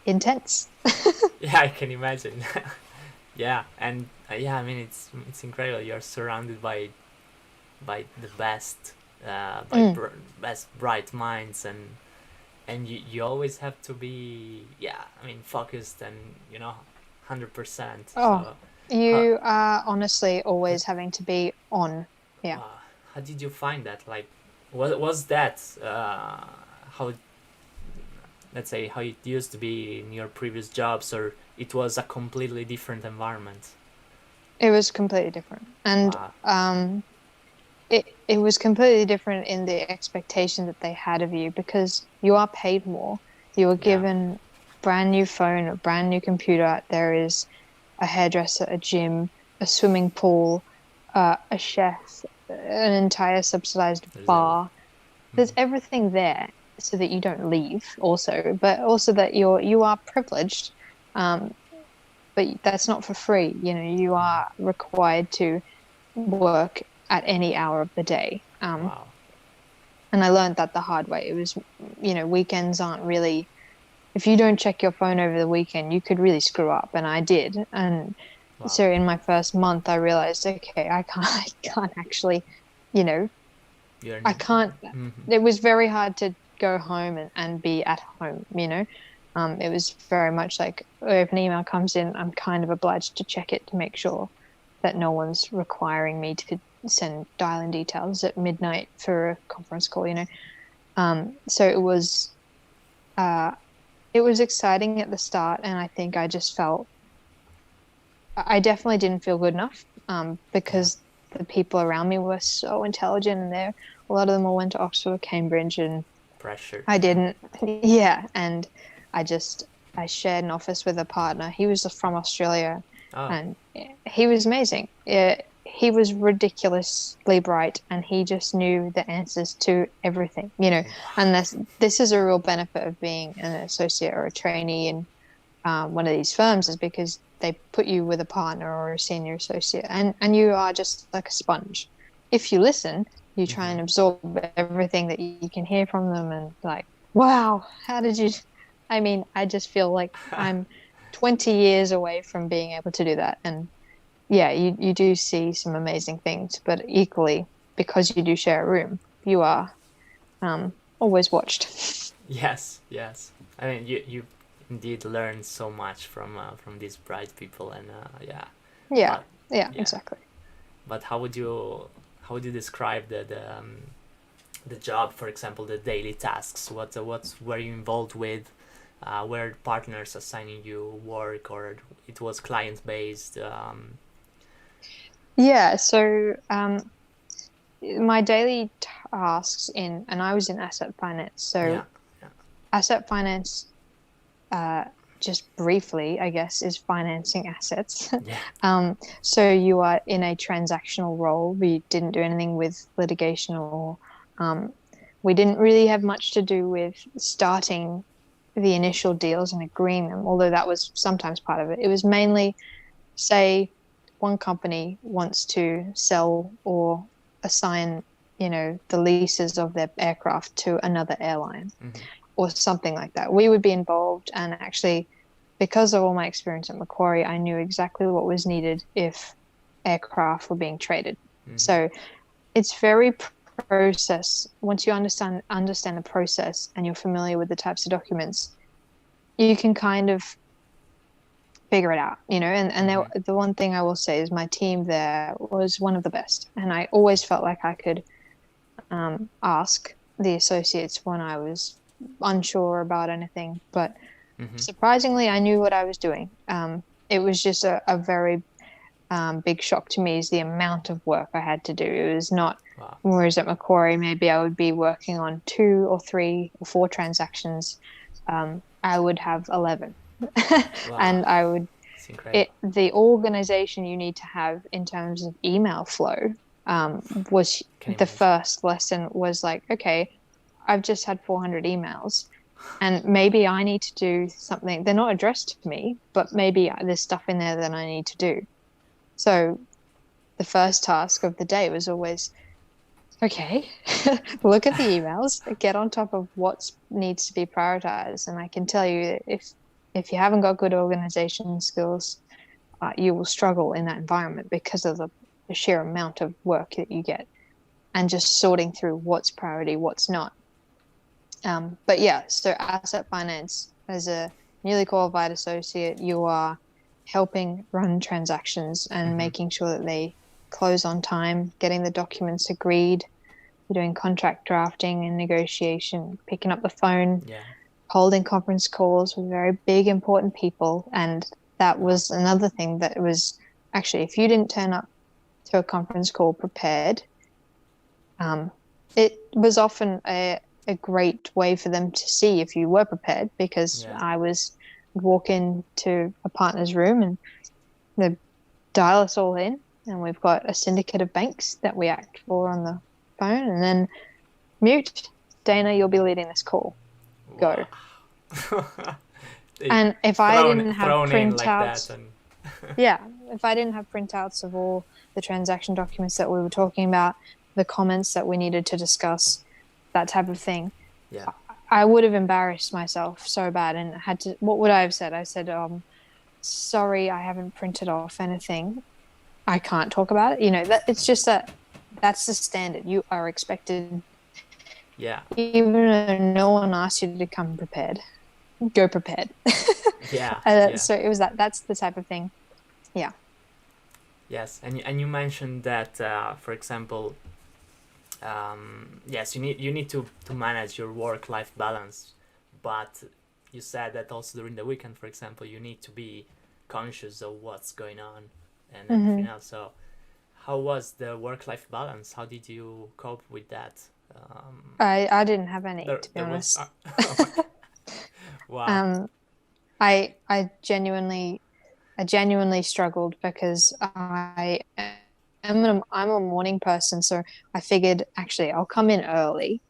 [SPEAKER 1] intense.
[SPEAKER 2] Yeah, I can imagine. Yeah, and yeah, I mean it's incredible. You're surrounded by the best,
[SPEAKER 1] Mm.
[SPEAKER 2] best bright minds, and you always have to be, yeah, I mean, focused and 100%.
[SPEAKER 1] Oh,
[SPEAKER 2] So how
[SPEAKER 1] you are honestly always having to be on. Yeah.
[SPEAKER 2] uh, how did you find that? Like, what was that? How, let's say, how it used to be in your previous jobs, or it was a completely different environment?
[SPEAKER 1] It was completely different. And
[SPEAKER 2] Wow.
[SPEAKER 1] it was completely different in the expectation that they had of you, because you are paid more. You are
[SPEAKER 2] Yeah.
[SPEAKER 1] given brand new phone, a brand new computer. There is a hairdresser, a gym, a swimming pool, a chef, an entire subsidized
[SPEAKER 2] There's every.
[SPEAKER 1] bar. There's
[SPEAKER 2] Mhm.
[SPEAKER 1] everything there so that you don't leave also, but also that you are privileged. Um, but that's not for free. You
[SPEAKER 2] Mhm.
[SPEAKER 1] are required to work at any hour of the day.
[SPEAKER 2] Wow.
[SPEAKER 1] And I learned that the hard way. It was, weekends aren't really, if you don't check your phone over the weekend, you could really screw up. And I did. And
[SPEAKER 2] Wow.
[SPEAKER 1] so in my first month, I realized, okay, I can't actually, you know,
[SPEAKER 2] You're.
[SPEAKER 1] I can't,
[SPEAKER 2] Mhm.
[SPEAKER 1] it was very hard to go home and be at home. It was very much like, if an email comes in, I'm kind of obliged to check it to make sure that no one's requiring me to send dial-in details at midnight for a conference call. So uh, it was exciting at the start, and I think I definitely didn't feel good enough,
[SPEAKER 2] Yeah.
[SPEAKER 1] because the people around me were so intelligent, and a lot of them all went to Oxford or Cambridge, and
[SPEAKER 2] Pressure.
[SPEAKER 1] I
[SPEAKER 2] Yeah.
[SPEAKER 1] didn't. Yeah, and I just I shared an office with a partner. He was from Australia,
[SPEAKER 2] Oh.
[SPEAKER 1] and he was amazing. He was ridiculously bright, and he just knew the answers to everything. And this is a real benefit of being an associate or a trainee in one of these firms, is because they put you with a partner or a senior associate, and you are just like a sponge. If you listen, you try
[SPEAKER 2] Mm-hmm.
[SPEAKER 1] and absorb everything that you can hear from them, and like, wow, how did you? I mean, I just feel like I'm 20 years away from being able to do that. And yeah, you do see some amazing things, but equally, because you do share a room, you are always watched.
[SPEAKER 2] Yes. Yes. I mean, you indeed learn so much from these bright people, and yeah.
[SPEAKER 1] Yeah,
[SPEAKER 2] But
[SPEAKER 1] yeah,
[SPEAKER 2] yeah.
[SPEAKER 1] exactly.
[SPEAKER 2] But how would you describe the job? For example, the daily tasks. What were you involved with? Were partners assigning you work, or it was client based?
[SPEAKER 1] Yeah, so my daily tasks and I was in asset finance. So
[SPEAKER 2] Yeah, yeah,
[SPEAKER 1] asset finance, uh, just briefly, I guess, is financing assets.
[SPEAKER 2] yeah.
[SPEAKER 1] So you are in a transactional role. We didn't do anything with litigation or um, we didn't really have much to do with starting the initial deals and agreeing them, although that was sometimes part of it. It was mainly, say, one company wants to sell or assign, the leases of their aircraft to another airline
[SPEAKER 2] Hmm.
[SPEAKER 1] or something like that. We would be involved, and actually, because of all my experience at Macquarie, I knew exactly what was needed if aircraft were being traded.
[SPEAKER 2] Hmm.
[SPEAKER 1] So it's very process. Once you understand the process and you're familiar with the types of documents, you can kind of figure it out, and
[SPEAKER 2] Hmm.
[SPEAKER 1] the one thing I will say is my team there was one of the best, and I always felt like I could ask the associates when I was unsure about anything, but
[SPEAKER 2] Hmm.
[SPEAKER 1] surprisingly I knew what I was doing. It was just a very big shock to me is the amount of work I had to do. It was not,
[SPEAKER 2] Wow.
[SPEAKER 1] whereas at Macquarie maybe I would be working on 2 or 3 or 4 transactions, I would have 11.
[SPEAKER 2] Wow.
[SPEAKER 1] And I would
[SPEAKER 2] It's incredible.
[SPEAKER 1] the organization you need to have in terms of email flow was
[SPEAKER 2] Can
[SPEAKER 1] the
[SPEAKER 2] imagine.
[SPEAKER 1] first lesson was like, okay, I've just had 400 emails and maybe I need to do something. They're not addressed to me, but maybe there's stuff in there that I need to do. So the first task of the day was always, okay, look at the emails, get on top of what needs to be prioritized. And I can tell you that if you haven't got good organization skills, you will struggle in that environment because of the sheer amount of work that you get and just sorting through what's priority, what's not. But yeah, so asset finance as a newly qualified associate, you are helping run transactions and
[SPEAKER 2] Hmm.
[SPEAKER 1] making sure that they close on time, getting the documents agreed. You're doing contract drafting and negotiation, picking up the phone,
[SPEAKER 2] Yeah.
[SPEAKER 1] holding conference calls with very big, important people. And that
[SPEAKER 2] Wow.
[SPEAKER 1] was another thing that was actually, if you didn't turn up to a conference call prepared, um, it was often a great way for them to see if you were prepared because
[SPEAKER 2] Yeah.
[SPEAKER 1] I was walk into a partner's room and they dial us all in, and we've got a syndicate of banks that we act for on the phone, and then mute, Daina, you'll be leading this call. Go.
[SPEAKER 2] Wow. They
[SPEAKER 1] And if I didn't have
[SPEAKER 2] thrown in like that,
[SPEAKER 1] printouts,
[SPEAKER 2] and
[SPEAKER 1] yeah, if I didn't have printouts of all the transaction documents that we were talking about, the comments that we needed to discuss, that type of thing,
[SPEAKER 2] yeah.
[SPEAKER 1] I would have embarrassed myself so bad and had to, what would I have said? I said, sorry, I haven't printed off anything. I can't talk about it. That it's just that's the standard. You are expected,
[SPEAKER 2] Yeah.
[SPEAKER 1] even though no one asked you to come prepared, go prepared.
[SPEAKER 2] Yeah. Yeah.
[SPEAKER 1] So it was that's the type of thing. Yeah.
[SPEAKER 2] Yes, and you mentioned that, for example, yes, you need to manage your work life balance, but you said that also during the weekend, for example, you need to be conscious of what's going on and everything
[SPEAKER 1] Hmm.
[SPEAKER 2] else. So, how was the work life balance? How did you cope with that? Um,
[SPEAKER 1] I didn't have any,
[SPEAKER 2] there
[SPEAKER 1] to be
[SPEAKER 2] there was
[SPEAKER 1] honest.
[SPEAKER 2] oh my god, wow,
[SPEAKER 1] um, I genuinely struggled because I'm a morning person, so I figured actually I'll come in early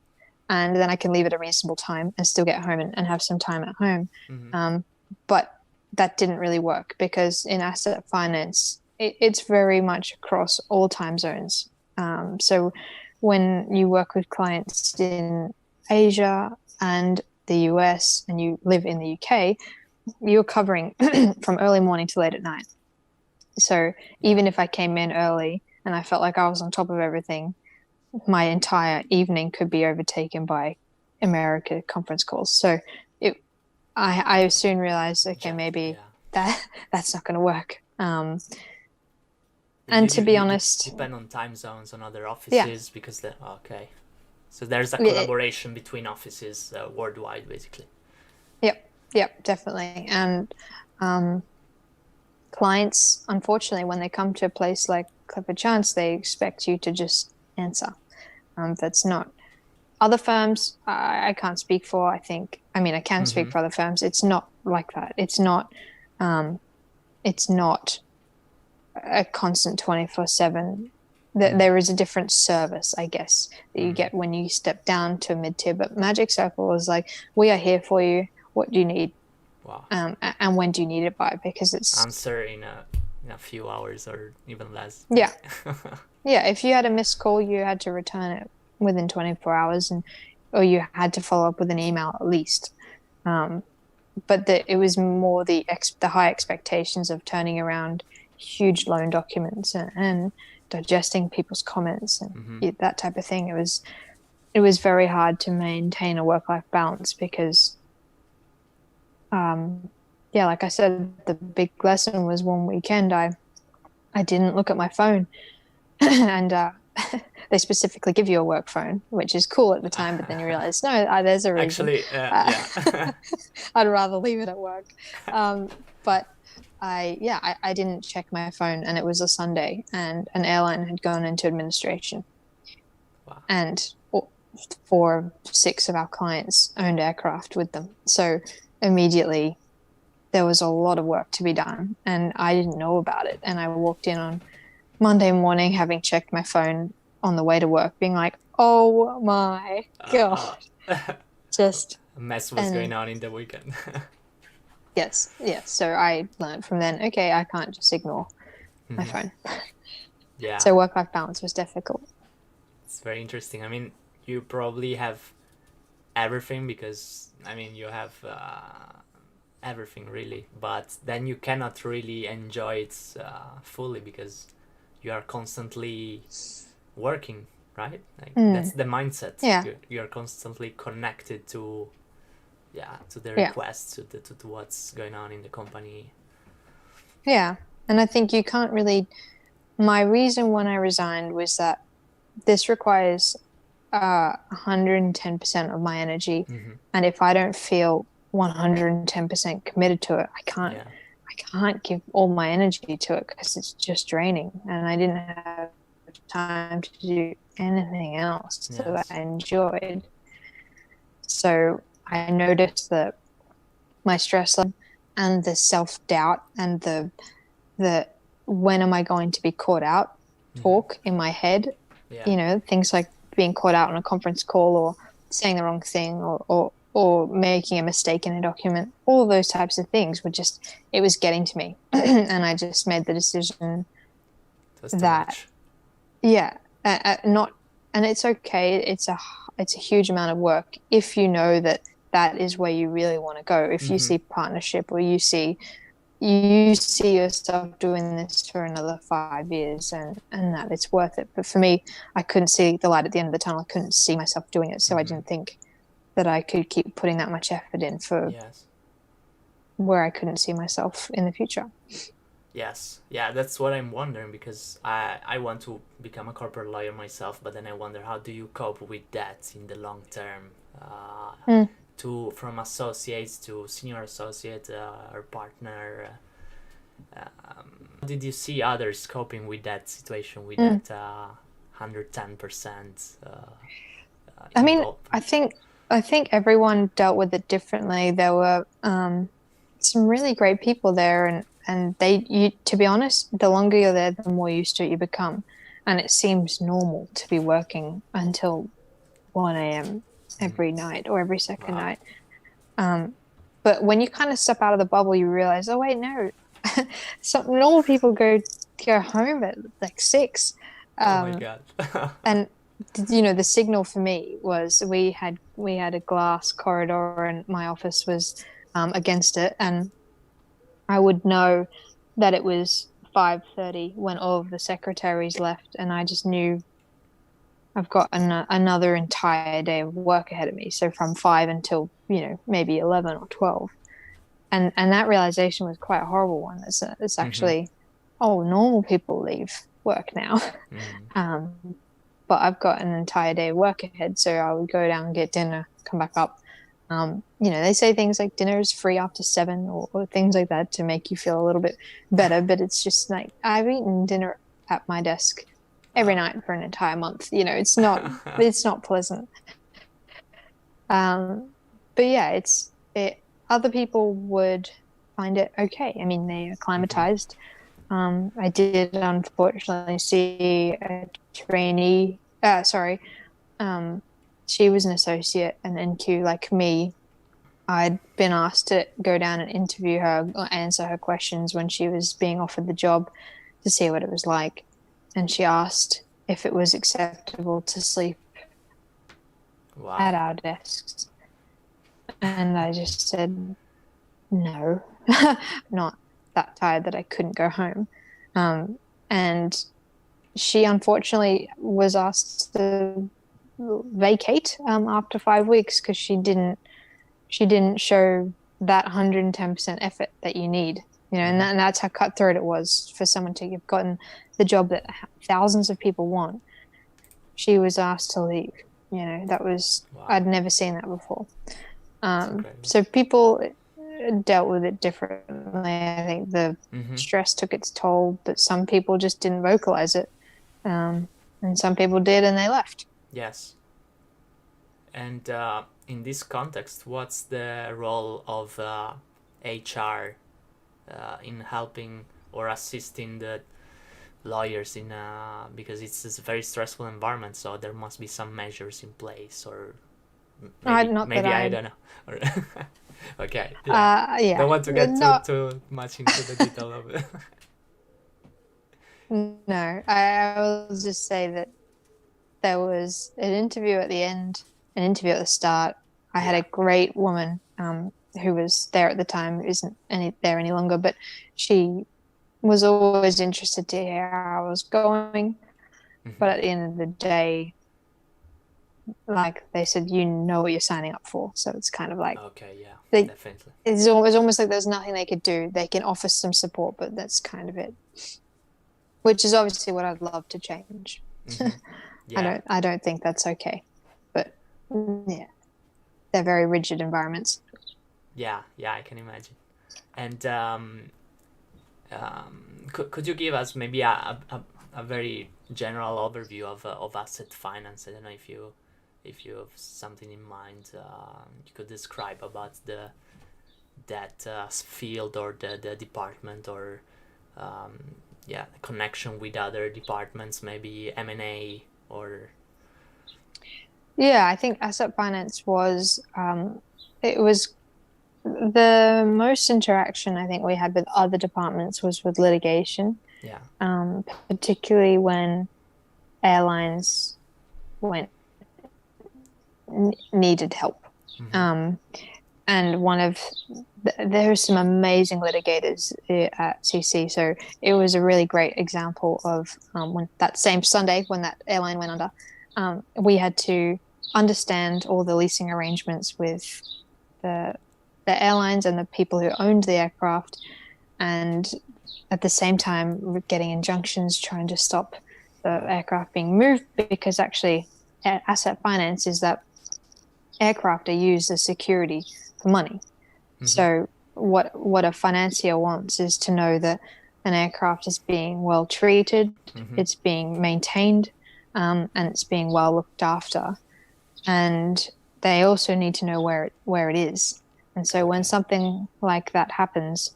[SPEAKER 1] and then I can leave at a reasonable time and still get home and have some time at home.
[SPEAKER 2] mm-hmm.
[SPEAKER 1] Um, but that didn't really work because in asset finance, it's very much across all time zones. So when you work with clients in Asia and the US and you live in the UK, you're covering from early morning to late at night. So
[SPEAKER 2] Yeah,
[SPEAKER 1] even if I came in early and I felt like I was on top of everything, my entire evening could be overtaken by America conference calls. So it, I soon realized, okay,
[SPEAKER 2] yeah,
[SPEAKER 1] maybe
[SPEAKER 2] yeah.
[SPEAKER 1] that's not going to work.
[SPEAKER 2] You,
[SPEAKER 1] And to
[SPEAKER 2] you,
[SPEAKER 1] be
[SPEAKER 2] you
[SPEAKER 1] honest,
[SPEAKER 2] depend on time zones on other
[SPEAKER 1] yeah,
[SPEAKER 2] offices because the okay. So there's a
[SPEAKER 1] it,
[SPEAKER 2] collaboration between offices worldwide, basically.
[SPEAKER 1] yep, yep, definitely. And um, clients, unfortunately, when they come to a place like Clifford Chance, they expect you to just answer. That's not other firms. I can't speak for. I can speak for other firms. It's not like that. It's not. It's not a constant 24/7. There is a different service, I guess, that you get when you step down to mid-tier. But Magic Circle is like, we are here for you. What do you need?
[SPEAKER 2] Wow.
[SPEAKER 1] And when do you need it by? Because it's
[SPEAKER 2] answer in a few hours or even less.
[SPEAKER 1] Yeah. Yeah. If you had a missed call, you had to return it within 24 hours, or you had to follow up with an email at least. But it was more the high expectations of turning around huge loan documents and digesting people's comments and that type of thing. It was very hard to maintain a work-life balance because, like I said, the big lesson was one weekend I didn't look at my phone, and they specifically give you a work phone, which is cool at the time, but then you realize, no, there's a reason.
[SPEAKER 2] Actually, yeah.
[SPEAKER 1] I'd rather leave it at work. But I didn't check my phone, and it was a Sunday, and an airline had gone into administration.
[SPEAKER 2] Wow.
[SPEAKER 1] And 4 of 6 of our clients owned aircraft with them. So immediately there was a lot of work to be done, and I didn't know about it. And I walked in on Monday morning, having checked my phone on the way to work, being like, oh my God. Just
[SPEAKER 2] a mess was going on in the weekend.
[SPEAKER 1] Yes. So I learned from then, okay, I can't just ignore my phone.
[SPEAKER 2] Yeah.
[SPEAKER 1] So work-life balance was difficult.
[SPEAKER 2] It's very interesting. I mean, you probably have everything because, you have everything really, but then you cannot really enjoy it fully because you are constantly working, right? That's the mindset.
[SPEAKER 1] Yeah.
[SPEAKER 2] You're constantly connected to the requests, to what's going on in the company.
[SPEAKER 1] Yeah. And I think you can't really, my reason when I resigned was that this requires 110% of my energy. And if I don't feel 110% committed to it, I can't give all my energy to it because it's just draining, and I didn't have time to do anything else that I enjoyed. So I noticed that my stress level and the self-doubt and the when am I going to be caught out talk in my head, things like being caught out on a conference call or saying the wrong thing or making a mistake in a document, all of those types of things it was getting to me. And I just made the decision that, and it's okay. It's a huge amount of work if you know that is where you really want to go. If you see partnership, or you see yourself doing this for another 5 years and that it's worth it. But for me, I couldn't see the light at the end of the tunnel. I couldn't see myself doing it. So I didn't think that I could keep putting that much effort in for where I couldn't see myself in the future.
[SPEAKER 2] Yes. Yeah, that's what I'm wondering, because I want to become a corporate lawyer myself, but then I wonder, how do you cope with that in the long term? From associates to senior associate or partner. Did you see others coping with that situation, with that 110%?
[SPEAKER 1] I think everyone dealt with it differently. There were some really great people there, and to be honest, the longer you're there, the more used to it you become, and it seems normal to be working until 1 a.m. every night or every second night. But when you kind of step out of the bubble, you realize, oh wait, no, some normal people go home at like 6.
[SPEAKER 2] Oh my God.
[SPEAKER 1] And the signal for me was we had a glass corridor, and my office was against it, and I would know that it was 5:30 when all of the secretaries left, and I just knew I've got another entire day of work ahead of me. So from 5 until maybe 11 or 12, and that realization was quite a horrible one. It's actually normal people leave work now. But I've got an entire day of work ahead, so I would go down and get dinner, come back up. They say things like dinner is free after 7 or things like that to make you feel a little bit better, but it's just like, I've eaten dinner at my desk every night for an entire month. You know, it's not pleasant. But yeah, other people would find it okay. I mean, they acclimatized. I did unfortunately see a trainee. She was an associate and NQ like me. I'd been asked to go down and interview her or answer her questions when she was being offered the job to see what it was like. And she asked if it was acceptable to sleep at our desks. And I just said, no, not that tired that I couldn't go home. And she unfortunately was asked to vacate after 5 weeks because she didn't show that 110% effort that you need, you know, and that's how cutthroat it was for someone to have gotten the job that thousands of people want. She was asked to leave, you know. That was, I'd never seen that before. So people dealt with it differently. I think the stress took its toll, but some people just didn't vocalize it, and some people did, and they left.
[SPEAKER 2] Yes. And in this context, what's the role of HR in helping or assisting the lawyers in because it's a very stressful environment, so there must be some measures in place, or maybe I don't know. Or okay. Yeah. Don't want to get too much into the detail of it.
[SPEAKER 1] No, I will just say that there was an interview at the end, an interview at the start. I had a great woman who was there at the time, who isn't there any longer, but she was always interested to hear how I was going. But at the end of the day, like they said, you know what you're signing up for. So it's kind of like,
[SPEAKER 2] okay, yeah, definitely.
[SPEAKER 1] It's almost like there's nothing they could do. They can offer some support, but that's kind of it. Which is obviously what I'd love to change. Yeah. I don't think that's okay. But yeah, they're very rigid environments.
[SPEAKER 2] Yeah, I can imagine. And could you give us maybe a very general overview of asset finance? I don't know if you have something in mind you could describe about that field or the department, or the connection with other departments, maybe M&A or...
[SPEAKER 1] Yeah, I think asset finance was it was the most interaction I think we had with other departments was with litigation.
[SPEAKER 2] Yeah.
[SPEAKER 1] Particularly when airlines needed help. And there are some amazing litigators at CC. So it was a really great example of when that same Sunday when that airline went under, we had to understand all the leasing arrangements with the airlines and the people who owned the aircraft, and at the same time getting injunctions trying to stop the aircraft being moved, because actually asset finance is that aircraft are used as security for money. So what a financier wants is to know that an aircraft is being well treated, it's being maintained, and it's being well looked after. And they also need to know where it is. And so when something like that happens,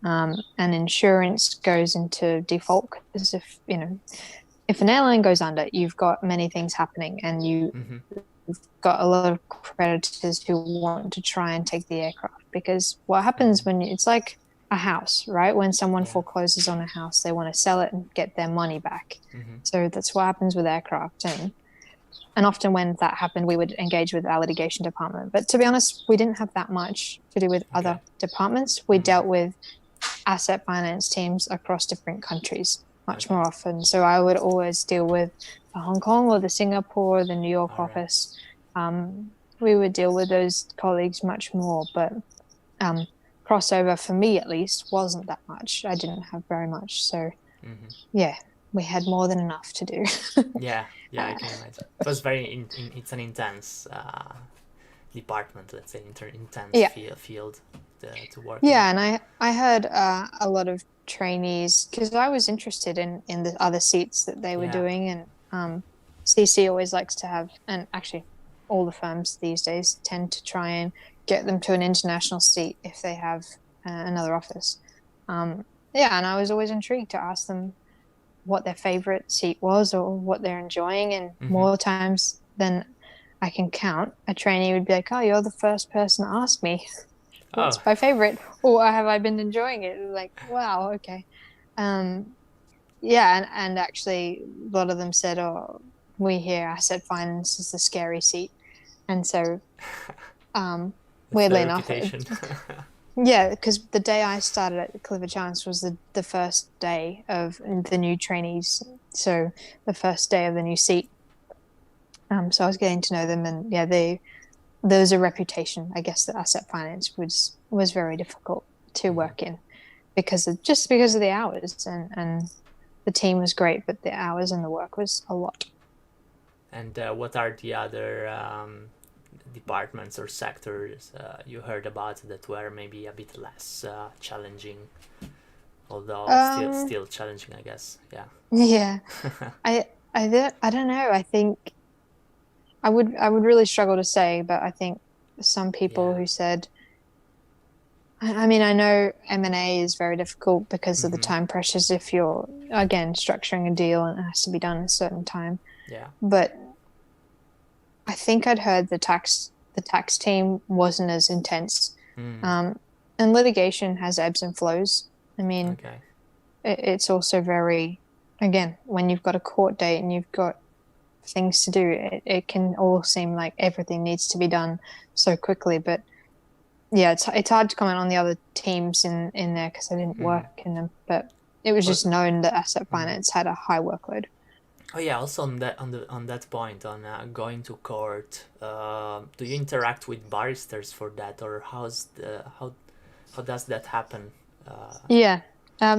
[SPEAKER 1] and insurance goes into default, because if an airline goes under, you've got many things happening, and you've got a lot of creditors who want to try and take the aircraft. Because what happens when it's like a house, right? When someone forecloses on a house, they want to sell it and get their money back. So that's what happens with aircraft. And often when that happened, we would engage with our litigation department. But to be honest, we didn't have that much to do with other departments. We dealt with asset finance teams across different countries much more often. So I would always deal with the Hong Kong or the Singapore, the New York office. We would deal with those colleagues much more, but crossover for me at least wasn't that much. I didn't have very much. So yeah, we had more than enough to do.
[SPEAKER 2] Yeah, I can imagine. It was very it's an intense department, let's say, intense field to work
[SPEAKER 1] in. And I heard a lot of trainees, because I was interested in the other seats that they were
[SPEAKER 2] Yeah.
[SPEAKER 1] doing, and CC always likes to have, and actually all the firms these days tend to try and get them to an international seat if they have another office. Yeah, and I was always intrigued to ask them what their favorite seat was or what they're enjoying, and
[SPEAKER 2] Mm-hmm.
[SPEAKER 1] more times than I can count, a trainee would be like, "Oh, you're the first person to ask me what's
[SPEAKER 2] Oh,
[SPEAKER 1] my favorite, or have I been enjoying it?" Like, wow, okay. Um, yeah, and actually, a lot of them said, "Oh, we hear asset finance is the scary seat," and so, um,
[SPEAKER 2] that's the
[SPEAKER 1] weirdly enough,
[SPEAKER 2] reputation.
[SPEAKER 1] yeah, because the day I started at Clifford Chance was the first day of the new trainees, so the first day of the new seat. So I was getting to know them, and yeah, there was a reputation, I guess, that asset finance was very difficult to
[SPEAKER 2] Mm-hmm.
[SPEAKER 1] work in because of the hours, and the team was great, but the hours and the work was a lot.
[SPEAKER 2] And what are the other departments or sectors you heard about that were maybe a bit less challenging, although still
[SPEAKER 1] Um,
[SPEAKER 2] still challenging, I guess. Yeah.
[SPEAKER 1] yeah, I I don't know. I think I would really struggle to say, but I think some people
[SPEAKER 2] Yeah.
[SPEAKER 1] who said, I mean, I know M&A is very difficult because of the
[SPEAKER 2] Mm-hmm.
[SPEAKER 1] time pressures if you're, again, structuring a deal and it has to be done in a certain time.
[SPEAKER 2] Yeah.
[SPEAKER 1] But I think I'd heard the tax team wasn't as intense.
[SPEAKER 2] Mm.
[SPEAKER 1] Um, and litigation has ebbs and flows. I mean,
[SPEAKER 2] Okay.
[SPEAKER 1] it's also very, again, when you've got a court date and you've got things to do, it can all seem like everything needs to be done so quickly. But yeah, it's hard to comment on the other teams in there because I didn't
[SPEAKER 2] Mm.
[SPEAKER 1] work in them. But it was
[SPEAKER 2] Well,
[SPEAKER 1] just known that asset
[SPEAKER 2] mm.
[SPEAKER 1] finance had a high workload.
[SPEAKER 2] Oh yeah. Also on that point on going to court, do you interact with barristers for that, or how does that happen? Uh,
[SPEAKER 1] Yeah.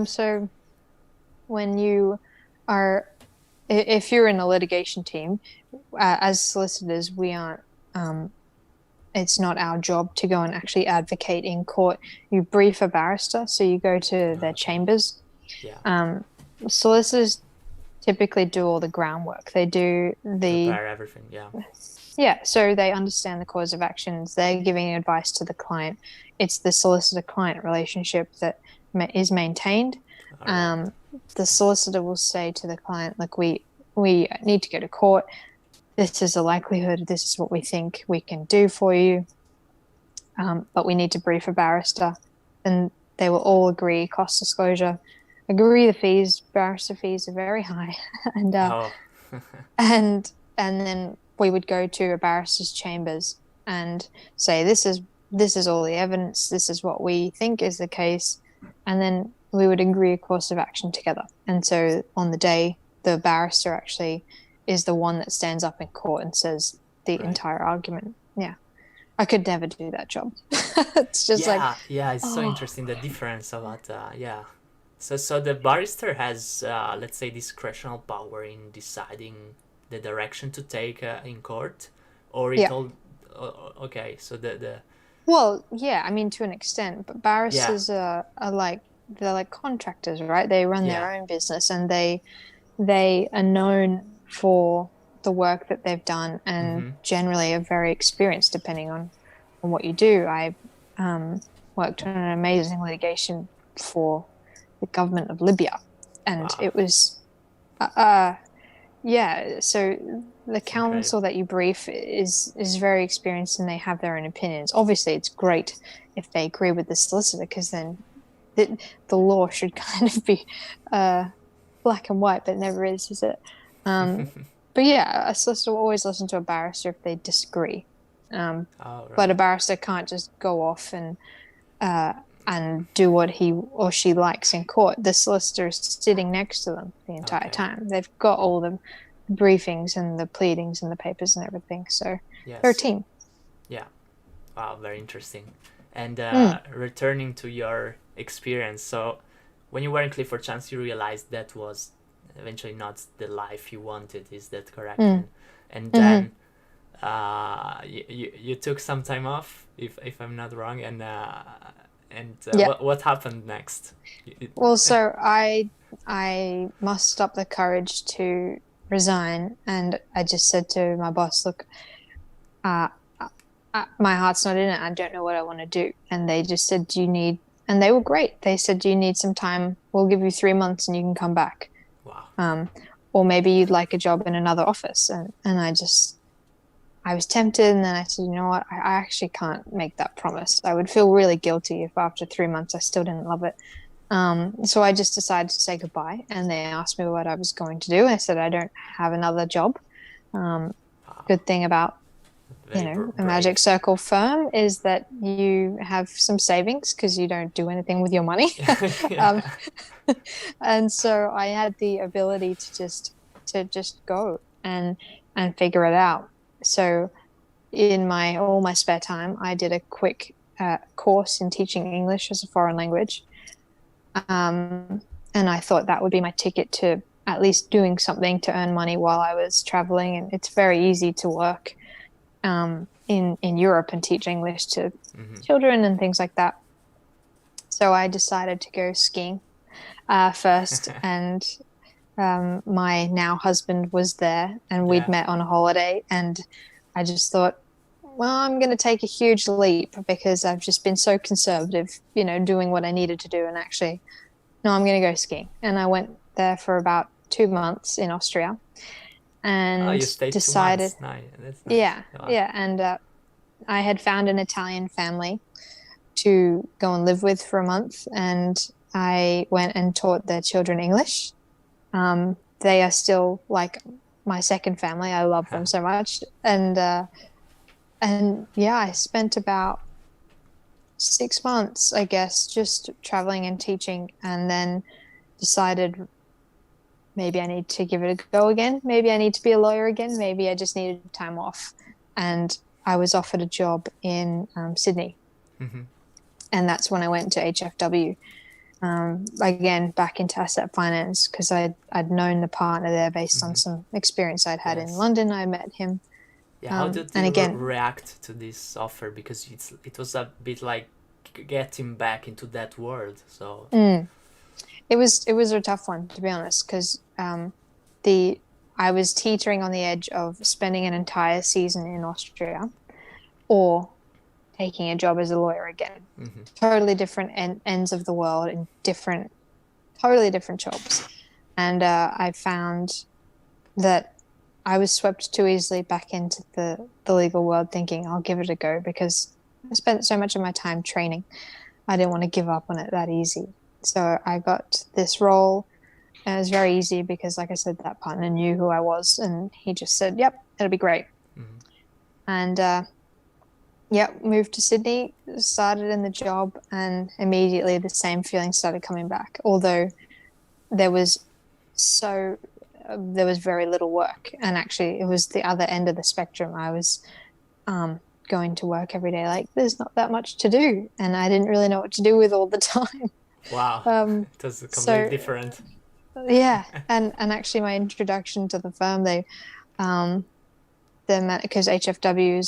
[SPEAKER 1] So when you are, if you're in a litigation team, as solicitors, we aren't. It's not our job to go and actually advocate in court. You brief a barrister, so you go to their
[SPEAKER 2] okay.
[SPEAKER 1] chambers.
[SPEAKER 2] Yeah.
[SPEAKER 1] Um, Solicitors typically do all the groundwork. They do the
[SPEAKER 2] Prepare everything. Yeah.
[SPEAKER 1] Yeah, so they understand the cause of actions. They're giving advice to the client. It's the solicitor-client relationship that is maintained.
[SPEAKER 2] All right.
[SPEAKER 1] Um, the solicitor will say to the client, "Look, we need to go to court. This is a likelihood. This is what we think we can do for you. But we need to brief a barrister." And they will all agree cost disclosure, agree the fees. Barrister fees are very high, and
[SPEAKER 2] Oh.
[SPEAKER 1] and then we would go to a barrister's chambers and say, this is all the evidence, this is what we think is the case, and then we would agree a course of action together. And so on the day, the barrister actually is the one that stands up in court and says the
[SPEAKER 2] Right.
[SPEAKER 1] entire argument. Yeah, I could never do that job. It's just like,
[SPEAKER 2] Yeah. Yeah. It's so
[SPEAKER 1] oh,
[SPEAKER 2] interesting the difference about yeah. So the barrister has let's say discretional power in deciding the direction to take in court, or it
[SPEAKER 1] yeah.
[SPEAKER 2] all. Okay. So the
[SPEAKER 1] Well, yeah, I mean, to an extent, but
[SPEAKER 2] yeah.
[SPEAKER 1] barristers are like, they're like contractors, right? They run
[SPEAKER 2] Yeah.
[SPEAKER 1] their own business, and they are known for the work that they've done, and
[SPEAKER 2] Mm-hmm.
[SPEAKER 1] generally are very experienced depending on what you do. I worked on an amazing litigation for the government of Libya, and
[SPEAKER 2] Wow.
[SPEAKER 1] it was uh yeah, so the
[SPEAKER 2] It's incredible.
[SPEAKER 1] counsel that you brief is very experienced, and they have their own opinions. Obviously, it's great if they agree with the solicitor, because then the law should kind of be uh black and white, but it never is it? Um, but yeah, a solicitor will always listen to a barrister if they disagree. Um,
[SPEAKER 2] All
[SPEAKER 1] but a
[SPEAKER 2] right.
[SPEAKER 1] barrister can't just go off uh, and do what he or she likes in court. The solicitor is sitting next to them the entire
[SPEAKER 2] Okay.
[SPEAKER 1] time. They've got all the briefings and the pleadings and the papers and everything. So they're a
[SPEAKER 2] Yes.
[SPEAKER 1] team.
[SPEAKER 2] Yeah. Wow. Very interesting. And
[SPEAKER 1] Mm,
[SPEAKER 2] returning to your experience, so when you were in Clifford Chance, you realized that was eventually not the life you wanted. Is that correct?
[SPEAKER 1] mm,
[SPEAKER 2] And
[SPEAKER 1] mm-hmm.
[SPEAKER 2] then you took some time off, if I'm not wrong, And
[SPEAKER 1] Yeah.
[SPEAKER 2] what happened next?
[SPEAKER 1] Well, so I mustered up the courage to resign, and I just said to my boss, "Look, uh, my heart's not in it. I don't know what I want to do." And they just said, "Do you need?" And they were great. They said, "Do you need some time? We'll give you 3 months, and you can come back.
[SPEAKER 2] Wow.
[SPEAKER 1] Or maybe you'd like a job in another office." And I was tempted, and then I said, "You know what? I actually can't make that promise. I would feel really guilty if after 3 months I still didn't love it." So I just decided to say goodbye, and they asked me what I was going to do. I said, "I don't have another job."
[SPEAKER 2] Wow.
[SPEAKER 1] Good thing about
[SPEAKER 2] Very
[SPEAKER 1] a magic
[SPEAKER 2] brave.
[SPEAKER 1] circle firm is that you have some savings because you don't do anything with your money.
[SPEAKER 2] Yeah.
[SPEAKER 1] um, and so I had the ability to just go and figure it out. So in my all my spare time, I did a quick course in teaching English as a foreign language. And I thought that would be my ticket to at least doing something to earn money while I was traveling. And it's very easy to work in Europe and teach English to children and things like that. So I decided to go skiing first, and my now husband was there, and we'd
[SPEAKER 2] Yeah.
[SPEAKER 1] met on a holiday, and I just thought, well, I'm going to take a huge leap because I've just been so conservative, doing what I needed to do, and actually, no, I'm going to go skiing. And I went there for about 2 months in Austria,
[SPEAKER 2] Oh,
[SPEAKER 1] and
[SPEAKER 2] you stayed 2 months.
[SPEAKER 1] decided,
[SPEAKER 2] Nice. That's nice.
[SPEAKER 1] yeah,
[SPEAKER 2] Wow.
[SPEAKER 1] yeah, and I had found an Italian family to go and live with for a month, and I went and taught their children English. They are still like my second family. I love them so much, and yeah, I spent about 6 months, I guess, just traveling and teaching, and then decided maybe I need to give it a go again. Maybe I need to be a lawyer again. Maybe I just needed time off, and I was offered a job in Sydney,
[SPEAKER 2] Mm-hmm.
[SPEAKER 1] and that's when I went to HFW. Again, back into asset finance because I'd known the partner there based on some experience I'd had in
[SPEAKER 2] Yes.
[SPEAKER 1] London. I met him.
[SPEAKER 2] Yeah. How did
[SPEAKER 1] And
[SPEAKER 2] you
[SPEAKER 1] again,
[SPEAKER 2] react to this offer? Because it was a bit like getting back into that world. So.
[SPEAKER 1] it was a tough one, to be honest, because the I was teetering on the edge of spending an entire season in Austria or taking a job as a lawyer again. Totally different ends of the world in totally different jobs. And I found that I was swept too easily back into the legal world, thinking I'll give it a go because I spent so much of my time training. I didn't want to give up on it that easy. So I got this role, and it was very easy because, like I said, that partner knew who I was, and he just said, "Yep, it'll be great." And yep, moved to Sydney, started in the job, and immediately the same feeling started coming back. Although there was there was very little work, and actually it was the other end of the spectrum. I was going to work every day like there's not that much to do, and I didn't really know what to do with all the time.
[SPEAKER 2] Wow. It was completely
[SPEAKER 1] So
[SPEAKER 2] different.
[SPEAKER 1] yeah, and actually my introduction to the firm, because HFW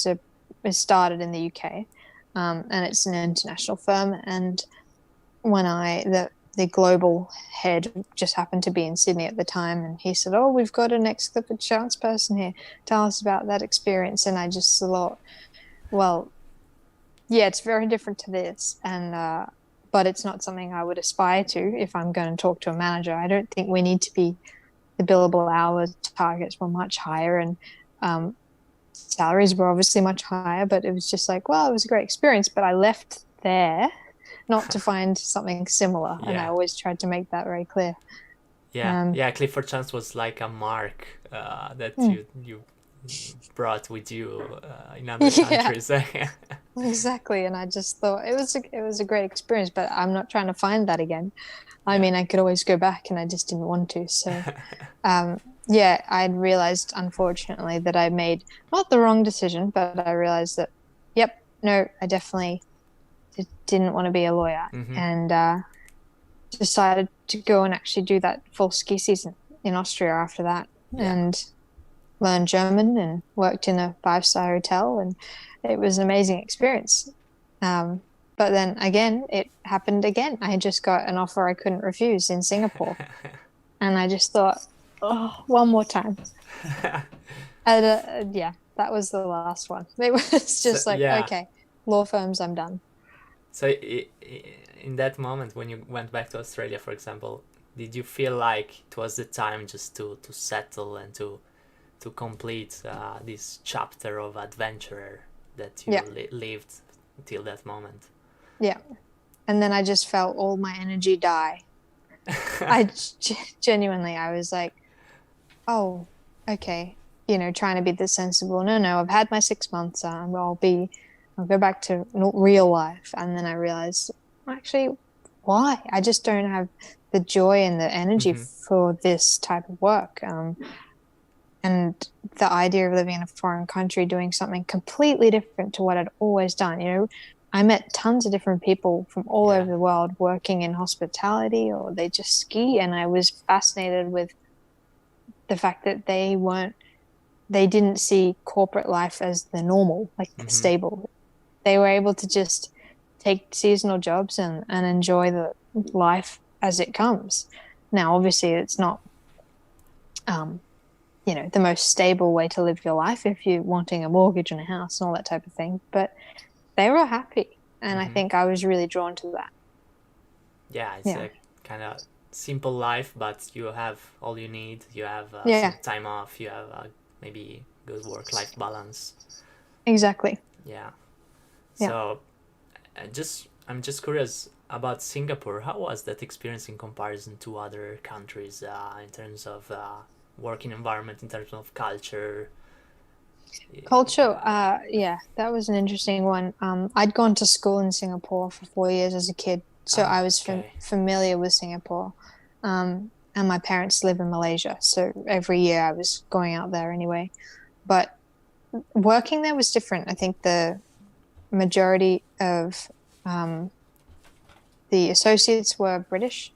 [SPEAKER 1] is started in the UK, and it's an international firm, and when the global head just happened to be in Sydney at the time, and he said, "Oh, we've got an ex-Clifford Chance person here. Tell us about that experience." And I just thought, well, yeah, it's very different to this, and but it's not something I would aspire to if I'm going to talk to a manager. I don't think we need to be the billable hour targets were much higher, and salaries were obviously much higher, but it was just like, well, it was a great experience, but I left there not to find something similar. And I
[SPEAKER 2] Yeah.
[SPEAKER 1] always tried to make that very clear.
[SPEAKER 2] Yeah. Clifford Chance was like a mark that you brought with you in other
[SPEAKER 1] Yeah,
[SPEAKER 2] countries.
[SPEAKER 1] exactly. And I just thought it was a great experience, but I'm not trying to find that again. I
[SPEAKER 2] Yeah.
[SPEAKER 1] mean, I could always go back, and I just didn't want to. So, yeah, I'd realized, unfortunately, that I made not the wrong decision, but I realized that, yep, no, I definitely didn't want to be a lawyer, and decided to go and actually do that full ski season in Austria after that,
[SPEAKER 2] Yeah.
[SPEAKER 1] and learned German and worked in a 5-star hotel, and it was an amazing experience. But then again, it happened again. I just got an offer I couldn't refuse in Singapore. And I just thought, oh, one more time. And yeah, that was the last one. It was
[SPEAKER 2] So,
[SPEAKER 1] just like,
[SPEAKER 2] yeah.
[SPEAKER 1] okay, law firms, I'm done.
[SPEAKER 2] So in that moment when you went back to Australia, for example, did you feel like it was the time just to settle and to complete this chapter of adventurer that you
[SPEAKER 1] Yeah,
[SPEAKER 2] lived till that moment?
[SPEAKER 1] yeah. And then I just felt all my energy die. Genuinely, I was like, oh, okay, trying to be this sensible. No, no, I've had my 6 months. I'll go back to real life. And then I realized, actually, why? I just don't have the joy and the energy
[SPEAKER 2] Mm-hmm.
[SPEAKER 1] for this type of work. And the idea of living in a foreign country, doing something completely different to what I'd always done. I met tons of different people from all
[SPEAKER 2] Yeah.
[SPEAKER 1] over the world working in hospitality, or they just ski. And I was fascinated with the fact that they didn't see corporate life as the normal, like the
[SPEAKER 2] Mm-hmm.
[SPEAKER 1] stable. They were able to just take seasonal jobs and enjoy the life as it comes. Now, obviously, it's not, um, the most stable way to live your life if you're wanting a mortgage and a house and all that type of thing. But they were happy. And I
[SPEAKER 2] Mm-hmm.
[SPEAKER 1] think I was really drawn to that.
[SPEAKER 2] Yeah, it's
[SPEAKER 1] Yeah.
[SPEAKER 2] a kind of simple life, but you have all you need. You have some
[SPEAKER 1] Yeah,
[SPEAKER 2] time off. You have maybe good work-life balance.
[SPEAKER 1] exactly.
[SPEAKER 2] Yeah.
[SPEAKER 1] Yeah.
[SPEAKER 2] So, I'm just curious about Singapore. How was that experience in comparison to other countries in terms of working environment, in terms of culture?
[SPEAKER 1] Culture, yeah, that was an interesting one. I'd gone to school in Singapore for 4 years as a kid, so I was
[SPEAKER 2] Okay.
[SPEAKER 1] familiar with Singapore. And my parents live in Malaysia, so every year I was going out there anyway. But working there was different. I think the majority of um, the associates were British,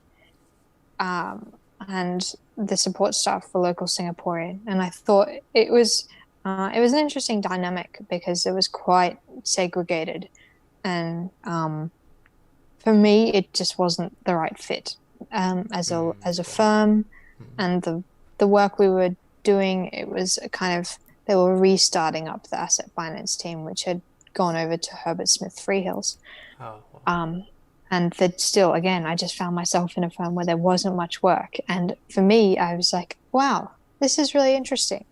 [SPEAKER 1] and the support staff were local Singaporean. And I thought it was an interesting dynamic because it was quite segregated, and for me, it just wasn't the right fit as a
[SPEAKER 2] Okay.
[SPEAKER 1] firm,
[SPEAKER 2] Mm.
[SPEAKER 1] and the work we were doing. It was a kind of they were restarting up the asset finance team, which had gone over to Herbert Smith Freehills.
[SPEAKER 2] Oh, wow.
[SPEAKER 1] Um, and that still, again, I just found myself in a firm where there wasn't much work. And for me, I was like, wow, this is really interesting.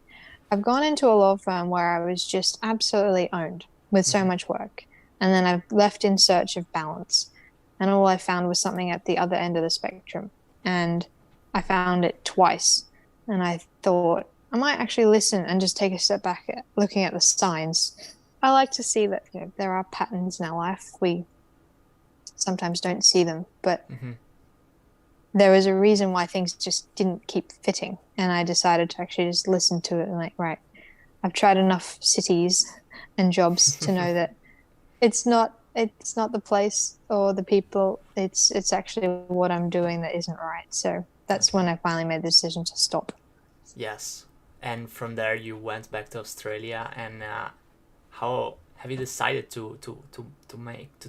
[SPEAKER 1] I've gone into a law firm where I was just absolutely owned with so
[SPEAKER 2] Mm-hmm.
[SPEAKER 1] much work. And then I've left in search of balance. And all I found was something at the other end of the spectrum. And I found it twice. And I thought, I might actually listen and just take a step back at looking at the signs. I like to see that there are patterns in our life. We sometimes don't see them, but
[SPEAKER 2] Mm-hmm.
[SPEAKER 1] there was a reason why things just didn't keep fitting. And I decided to actually just listen to it and like, right, I've tried enough cities and jobs to know that it's not the place or the people. It's actually what I'm doing that isn't right. So that's
[SPEAKER 2] Okay.
[SPEAKER 1] when I finally made the decision to stop.
[SPEAKER 2] Yes. And from there, you went back to Australia. And how have you decided to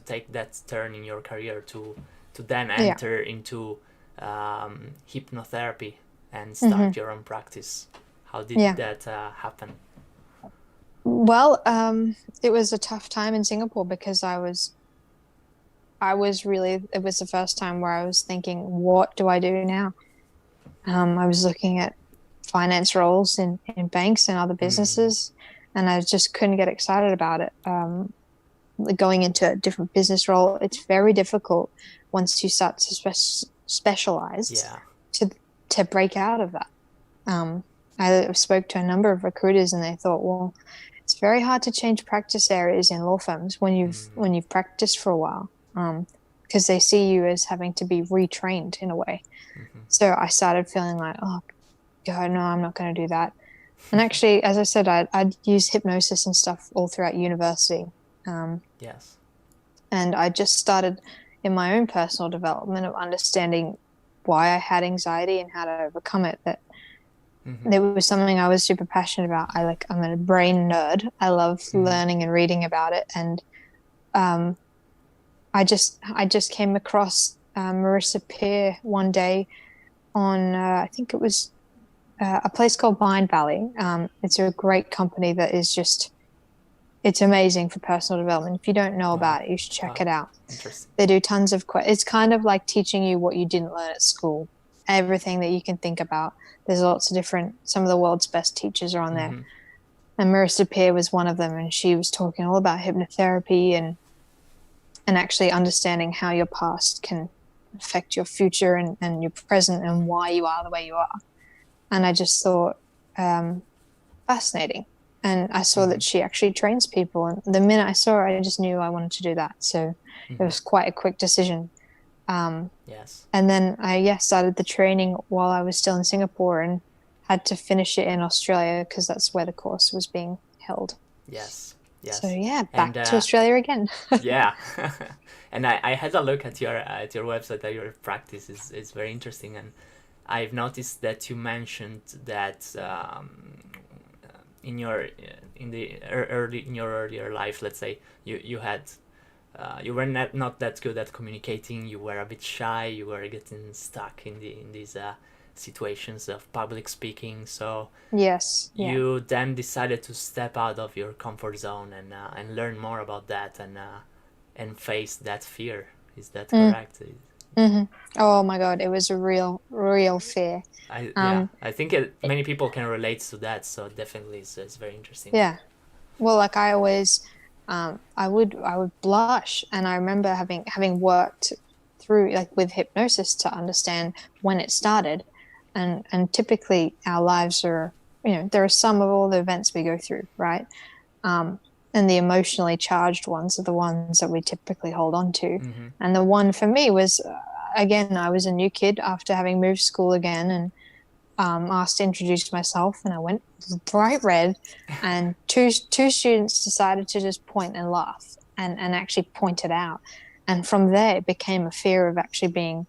[SPEAKER 2] take that turn in your career to then
[SPEAKER 1] Yeah.
[SPEAKER 2] enter into hypnotherapy and
[SPEAKER 1] Hmm.
[SPEAKER 2] start your own practice? How did
[SPEAKER 1] Yeah.
[SPEAKER 2] that happen?
[SPEAKER 1] Well, it was a tough time in Singapore because it was the first time where I was thinking, what do I do now? I was looking at finance roles in banks and other
[SPEAKER 2] Mm.
[SPEAKER 1] businesses, and I just couldn't get excited about it. Going into a different business role, it's very difficult once you start to specialize
[SPEAKER 2] Yeah.
[SPEAKER 1] to to break out of that. Um, I spoke to a number of recruiters, and they thought, well, it's very hard to change practice areas in law firms when you've
[SPEAKER 2] Mm.
[SPEAKER 1] when you've practiced for a while, because they see you as having to be retrained in a way.
[SPEAKER 2] Mm-hmm.
[SPEAKER 1] So I started feeling like, oh God, no, I'm not going to do that. And actually, as I said, I'd used hypnosis and stuff all throughout university. Um,
[SPEAKER 2] Yes.
[SPEAKER 1] and I just started in my own personal development of understanding why I had anxiety and how to overcome it. That
[SPEAKER 2] Mm-hmm.
[SPEAKER 1] there was something I was super passionate about. I'm a brain nerd. I love
[SPEAKER 2] Mm-hmm.
[SPEAKER 1] learning and reading about it. And um, I just came across Marissa Peer one day on I think it was a place called Mind Valley. It's a great company that is just it's amazing for personal development. If you don't know
[SPEAKER 2] Wow.
[SPEAKER 1] about it, you should check
[SPEAKER 2] Wow.
[SPEAKER 1] it out.
[SPEAKER 2] Interesting.
[SPEAKER 1] They do tons of it's kind of like teaching you what you didn't learn at school. Everything that you can think about. There's lots of different, some of the world's best teachers are on there.
[SPEAKER 2] Mm-hmm.
[SPEAKER 1] And Marissa Peer was one of them, and she was talking all about hypnotherapy and actually understanding how your past can affect your future and your present and why you are the way you are. And I just thought fascinating. And I saw
[SPEAKER 2] Mm-hmm.
[SPEAKER 1] that she actually trains people. And the minute I saw her, I just knew I wanted to do that. So it was quite a quick decision.
[SPEAKER 2] Yes.
[SPEAKER 1] And then I started the training while I was still in Singapore and had to finish it in Australia because that's where the course was being held.
[SPEAKER 2] Yes. Yes.
[SPEAKER 1] So yeah,
[SPEAKER 2] And
[SPEAKER 1] back to Australia again.
[SPEAKER 2] yeah. And I had a look at your website. That your practice is very interesting, and I've noticed that you mentioned that in your in your earlier life, let's say, you had you were not that good at communicating. You were a bit shy. You were getting stuck in these situations of public speaking. So
[SPEAKER 1] Yes. Yeah.
[SPEAKER 2] you then decided to step out of your comfort zone and learn more about that and face that fear. Is that correct?
[SPEAKER 1] Mm-hmm. Oh my God, it was a real fear.
[SPEAKER 2] I think many people can relate to that. So definitely, it's very interesting.
[SPEAKER 1] Yeah. Well, like I always, I would blush, and I remember having worked through like with hypnosis to understand when it started, and typically our lives are, there are some of all the events we go through, right? And the emotionally charged ones are the ones that we typically hold on to.
[SPEAKER 2] Mm-hmm.
[SPEAKER 1] And the one for me was, again, I was a new kid after having moved school again, and asked to introduce myself, and I went bright red, and two students decided to just point and laugh and actually point it out. And from there, it became a fear of actually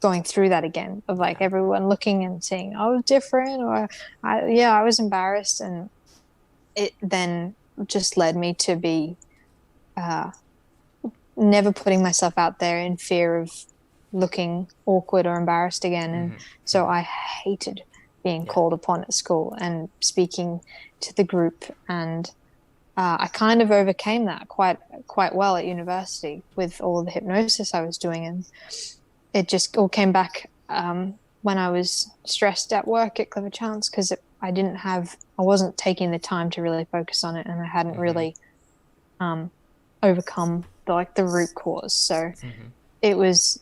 [SPEAKER 1] going through that again, of like everyone looking and saying, I was different, or I was embarrassed. And it then just led me to be never putting myself out there in fear of looking awkward or embarrassed again. And so I hated being called upon at school and speaking to the group. And I kind of overcame that quite well at university with all the hypnosis I was doing. And it just all came back when I was stressed at work at Clifford Chance, because I wasn't taking the time to really focus on it, and I hadn't really overcome the root cause. So it was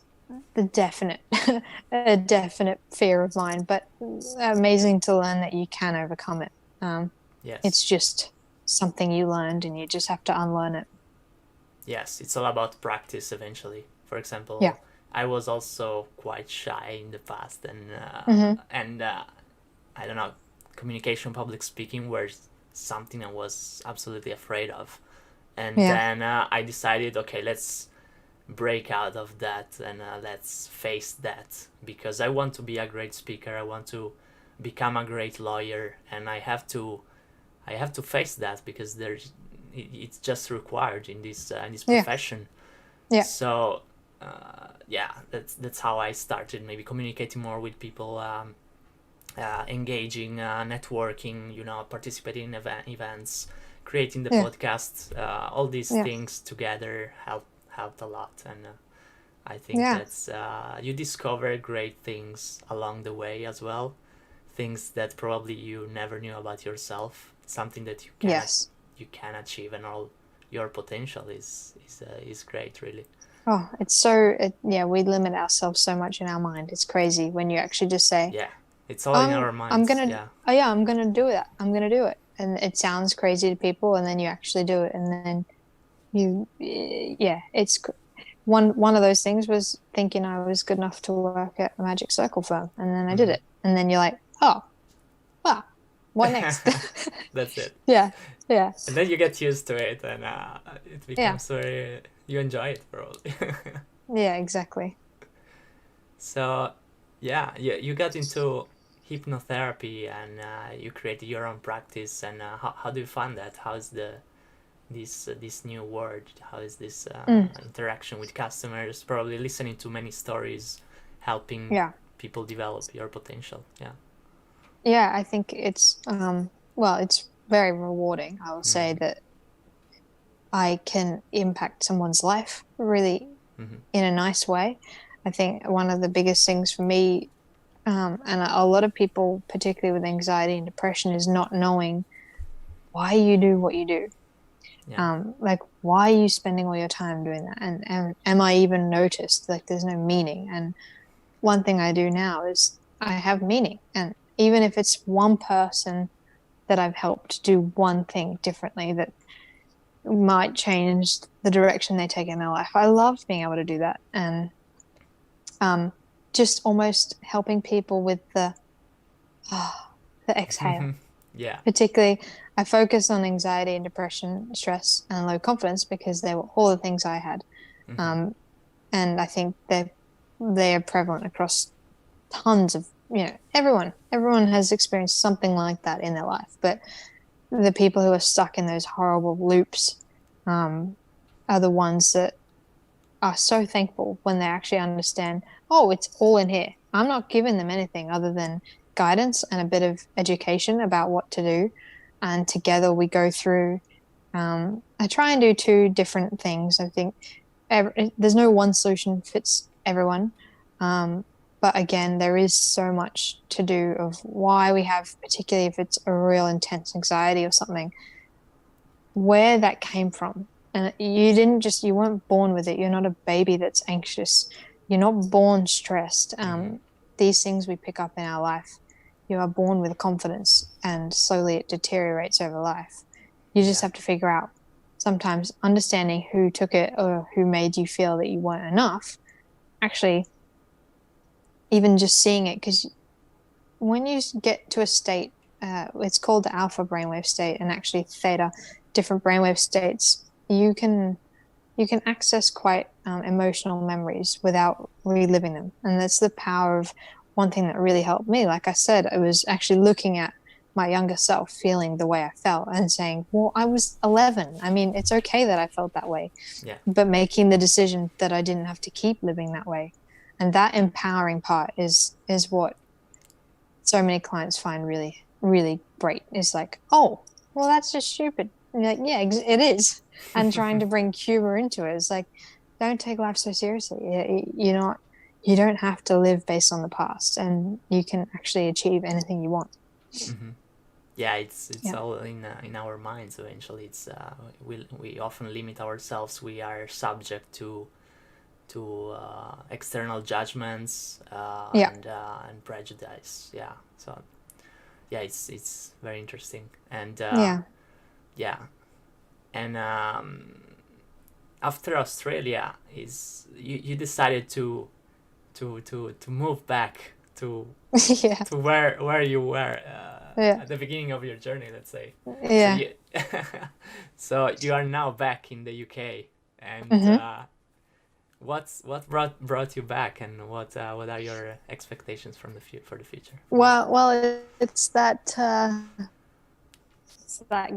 [SPEAKER 1] a definite fear of mine, but amazing to learn that you can overcome it.
[SPEAKER 2] Yes.
[SPEAKER 1] It's just something you learned, and you just have to unlearn it.
[SPEAKER 2] Yes, it's all about practice eventually. For example, I was also quite shy in the past, and I don't know, communication, public speaking were something I was absolutely afraid of. And then I decided, okay, let's break out of that and let's face that, because I want to be a great speaker. I want to become a great lawyer, and I have to face that, because it's just required in this profession. So that's how I started, maybe communicating more with people, engaging, networking, participating in events, creating the podcast. All these things together helped a lot. And I think that's you discover great things along the way as well, things that probably you never knew about yourself, something that you can achieve, and all your potential is great, really.
[SPEAKER 1] Oh, we limit ourselves so much in our mind. It's crazy when you actually just say,
[SPEAKER 2] it's all in our minds.
[SPEAKER 1] I'm gonna do it. I'm gonna do it. And it sounds crazy to people, and then you actually do it, and then it's one of those things was thinking I was good enough to work at a magic circle firm, and then I did it, and then you're like, oh, wow, what next?
[SPEAKER 2] That's it.
[SPEAKER 1] Yeah.
[SPEAKER 2] And then you get used to it, and it becomes very, you enjoy it probably.
[SPEAKER 1] Yeah, exactly.
[SPEAKER 2] So you got into hypnotherapy, and you created your own practice. And how do you find that? How's the this new word? How is this
[SPEAKER 1] Mm.
[SPEAKER 2] interaction with customers? Probably listening to many stories, helping
[SPEAKER 1] Yeah.
[SPEAKER 2] people develop your potential. Yeah.
[SPEAKER 1] Yeah, I think it's well, it's very rewarding. I will say
[SPEAKER 2] Mm.
[SPEAKER 1] that I can impact someone's life really
[SPEAKER 2] Mm-hmm.
[SPEAKER 1] in a nice way. I think one of the biggest things for me, and a lot of people, particularly with anxiety and depression, is not knowing why you do what you do.
[SPEAKER 2] Yeah.
[SPEAKER 1] Like, why are you spending all your time doing that? And am I even noticed? Like, there's no meaning. And one thing I do now is I have meaning. And even if it's one person that I've helped do one thing differently that might change the direction they take in their life, I love being able to do that. And just almost helping people with the exhale.
[SPEAKER 2] Yeah.
[SPEAKER 1] Particularly, I focus on anxiety and depression, stress, and low confidence because they were all the things I had.
[SPEAKER 2] Mm-hmm.
[SPEAKER 1] And I think they are prevalent across tons of, everyone has experienced something like that in their life. But the people who are stuck in those horrible loops are the ones that are so thankful when they actually understand, oh, it's all in here. I'm not giving them anything other than guidance and a bit of education about what to do. And together we go through. I try and do two different things. I think there's no one solution fits everyone. But again, there is so much to do of why we have, particularly if it's a real intense anxiety or something, where that came from. And you weren't born with it. You're not a baby that's anxious. You're not born stressed.
[SPEAKER 2] Mm-hmm.
[SPEAKER 1] These things we pick up in our life, you are born with confidence and slowly it deteriorates over life. You just
[SPEAKER 2] Yeah.
[SPEAKER 1] have to figure out sometimes understanding who took it or who made you feel that you weren't enough. Actually, even just seeing it, because when you get to a state, it's called the alpha brainwave state and actually theta, different brainwave states, you can access quite emotional memories without reliving them. And that's the power of one thing that really helped me. Like I said, I was actually looking at my younger self feeling the way I felt and saying, well, I was 11. I mean, it's okay that I felt that way,
[SPEAKER 2] Yeah.
[SPEAKER 1] but making the decision that I didn't have to keep living that way. And that empowering part is what so many clients find really, really great. It's like, oh, well, that's just stupid. And you're like, yeah, it is. And trying to bring humor into it is like, don't take life so seriously. You don't have to live based on the past, and you can actually achieve anything you want.
[SPEAKER 2] Mm-hmm. Yeah, it's
[SPEAKER 1] Yeah.
[SPEAKER 2] all in our minds. Eventually, it's we often limit ourselves. We are subject to external judgments
[SPEAKER 1] Yeah.
[SPEAKER 2] and prejudice. Yeah, so yeah, it's very interesting. And
[SPEAKER 1] Yeah.
[SPEAKER 2] yeah, and after Australia, you decided to move back to
[SPEAKER 1] Yeah.
[SPEAKER 2] where you were
[SPEAKER 1] Yeah.
[SPEAKER 2] at the beginning of your journey, let's say. So
[SPEAKER 1] Yeah.
[SPEAKER 2] you so you are now back in the UK, and
[SPEAKER 1] Mm-hmm.
[SPEAKER 2] what brought you back, and what are your expectations from for the future?
[SPEAKER 1] Well, it's that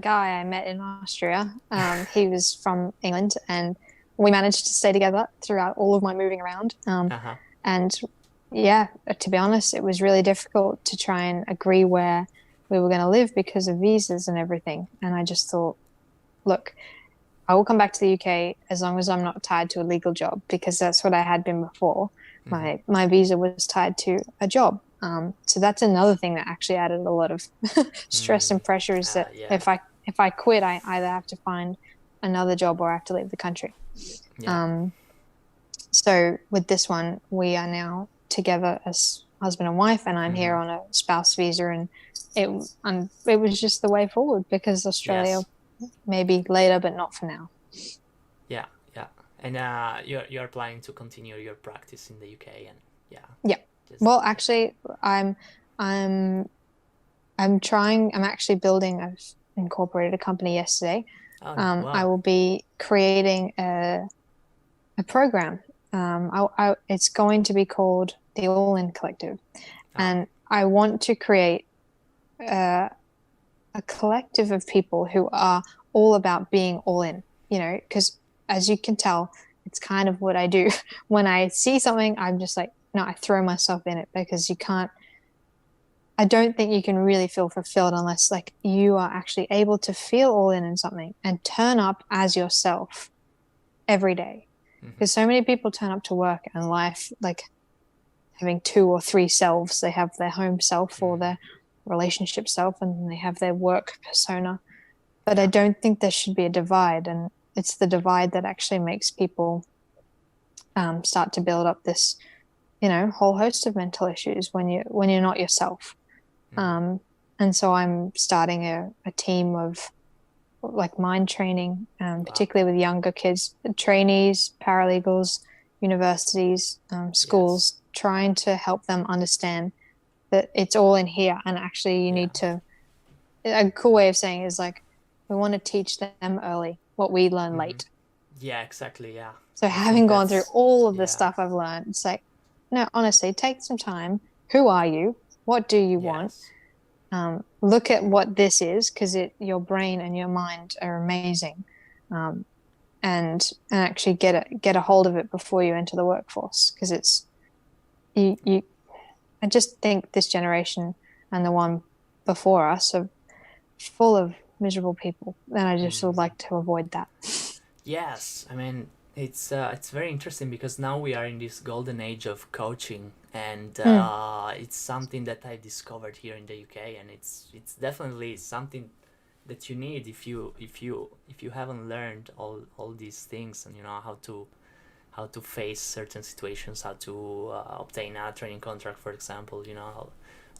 [SPEAKER 1] guy I met in Austria. He was from England, and we managed to stay together throughout all of my moving around.
[SPEAKER 2] Uh-huh.
[SPEAKER 1] And yeah, to be honest, it was really difficult to try and agree where we were going to live because of visas and everything. And I just thought, look, I will come back to the UK as long as I'm not tied to a legal job, because that's what I had been before.
[SPEAKER 2] Mm-hmm.
[SPEAKER 1] My visa was tied to a job. So that's another thing that actually added a lot of stress and pressure, is that
[SPEAKER 2] Yeah.
[SPEAKER 1] if I quit, I either have to find another job or I have to leave the country.
[SPEAKER 2] Yeah.
[SPEAKER 1] So with this one, we are now together as husband and wife, and I'm here
[SPEAKER 2] Mm-hmm.
[SPEAKER 1] on a spouse visa, and it was just the way forward, because Australia
[SPEAKER 2] Yes.
[SPEAKER 1] maybe later, but not for now.
[SPEAKER 2] Yeah. Yeah. And you're planning to continue your practice in the UK, and yeah.
[SPEAKER 1] Yeah. Well, actually, I'm trying. I'm actually building. I've incorporated a company yesterday.
[SPEAKER 2] Oh
[SPEAKER 1] I
[SPEAKER 2] wow.
[SPEAKER 1] will be creating a program. It's going to be called the All In Collective,
[SPEAKER 2] Oh.
[SPEAKER 1] and I want to create a collective of people who are all about being all in, because as you can tell, it's kind of what I do. When I see something, I'm just like, no, I throw myself in it, because I don't think you can really feel fulfilled unless like you are actually able to feel all in something and turn up as yourself every day. Because so many people turn up to work and life like having 2 or 3 selves. They have their home self or their relationship self, and then they have their work persona. But I don't think there should be a divide, and it's the divide that actually makes people start to build up this, whole host of mental issues when you're not yourself. And so I'm starting a team of like mind training, particularly with younger kids, trainees, paralegals, universities, schools, trying to help them understand that it's all in here. And actually you need to, a cool way of saying it is like, we want to teach them early what we learn late.
[SPEAKER 2] Yeah, exactly. Yeah.
[SPEAKER 1] So having gone through all of the stuff I've learned, it's like, no, honestly, take some time. Who are you? What do you want? Look at what this is, because your brain and your mind are amazing, and actually get a hold of it before you enter the workforce, because it's you. I just think this generation and the one before us are full of miserable people, and I just would like to avoid that.
[SPEAKER 2] Yes, I mean it's very interesting because now we are in this golden age of coaching, and it's something that I discovered here in the UK, and it's definitely something that you need if you haven't learned all these things, and how to face certain situations, how to obtain a training contract, for example, all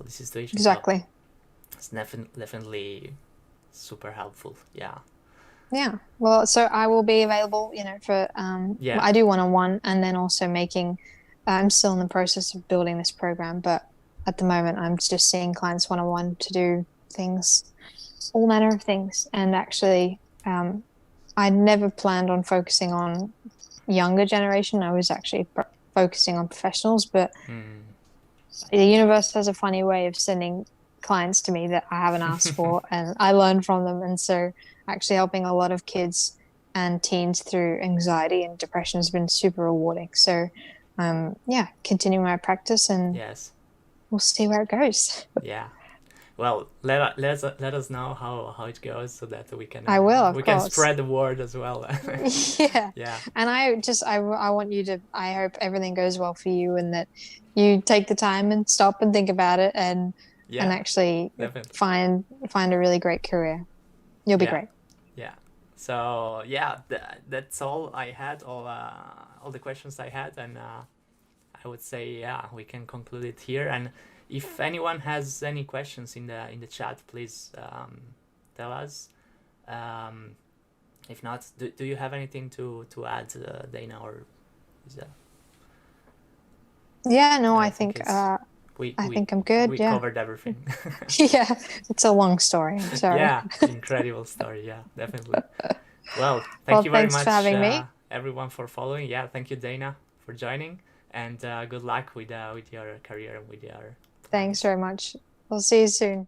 [SPEAKER 2] these situations.
[SPEAKER 1] Exactly.
[SPEAKER 2] So it's definitely super helpful. Yeah.
[SPEAKER 1] Yeah. Well, so I will be available, for I do one-on-one, and then also I'm still in the process of building this program, but at the moment I'm just seeing clients one-on-one to do things, all manner of things. And actually, I never planned on focusing on younger generation. I was actually focusing on professionals, but the universe has a funny way of sending clients to me that I haven't asked for, and I learn from them. And so actually helping a lot of kids and teens through anxiety and depression has been super rewarding. So continuing my practice, and we'll see where it goes.
[SPEAKER 2] Yeah. Well, let us know how it goes, so that we can
[SPEAKER 1] I will, of
[SPEAKER 2] we
[SPEAKER 1] course.
[SPEAKER 2] can spread the word as well.
[SPEAKER 1] Yeah. And I want you to, I hope everything goes well for you, and that you take the time and stop and think about it, and actually find a really great career. You'll be great.
[SPEAKER 2] Yeah. So that's all I had, all the questions I had, and I would say we can conclude it here. And if anyone has any questions in the chat, please tell us. If not, do you have anything to add, Daina, or is that?
[SPEAKER 1] Yeah, no, I think I'm good.
[SPEAKER 2] We covered everything.
[SPEAKER 1] Yeah, it's a long story. I'm sorry.
[SPEAKER 2] Yeah, incredible story. Yeah, definitely. Well, thank you very much,
[SPEAKER 1] for having me.
[SPEAKER 2] Everyone, for following. Yeah, thank you, Daina, for joining, and good luck with your career and with your plans.
[SPEAKER 1] Thanks very much. We'll see you soon.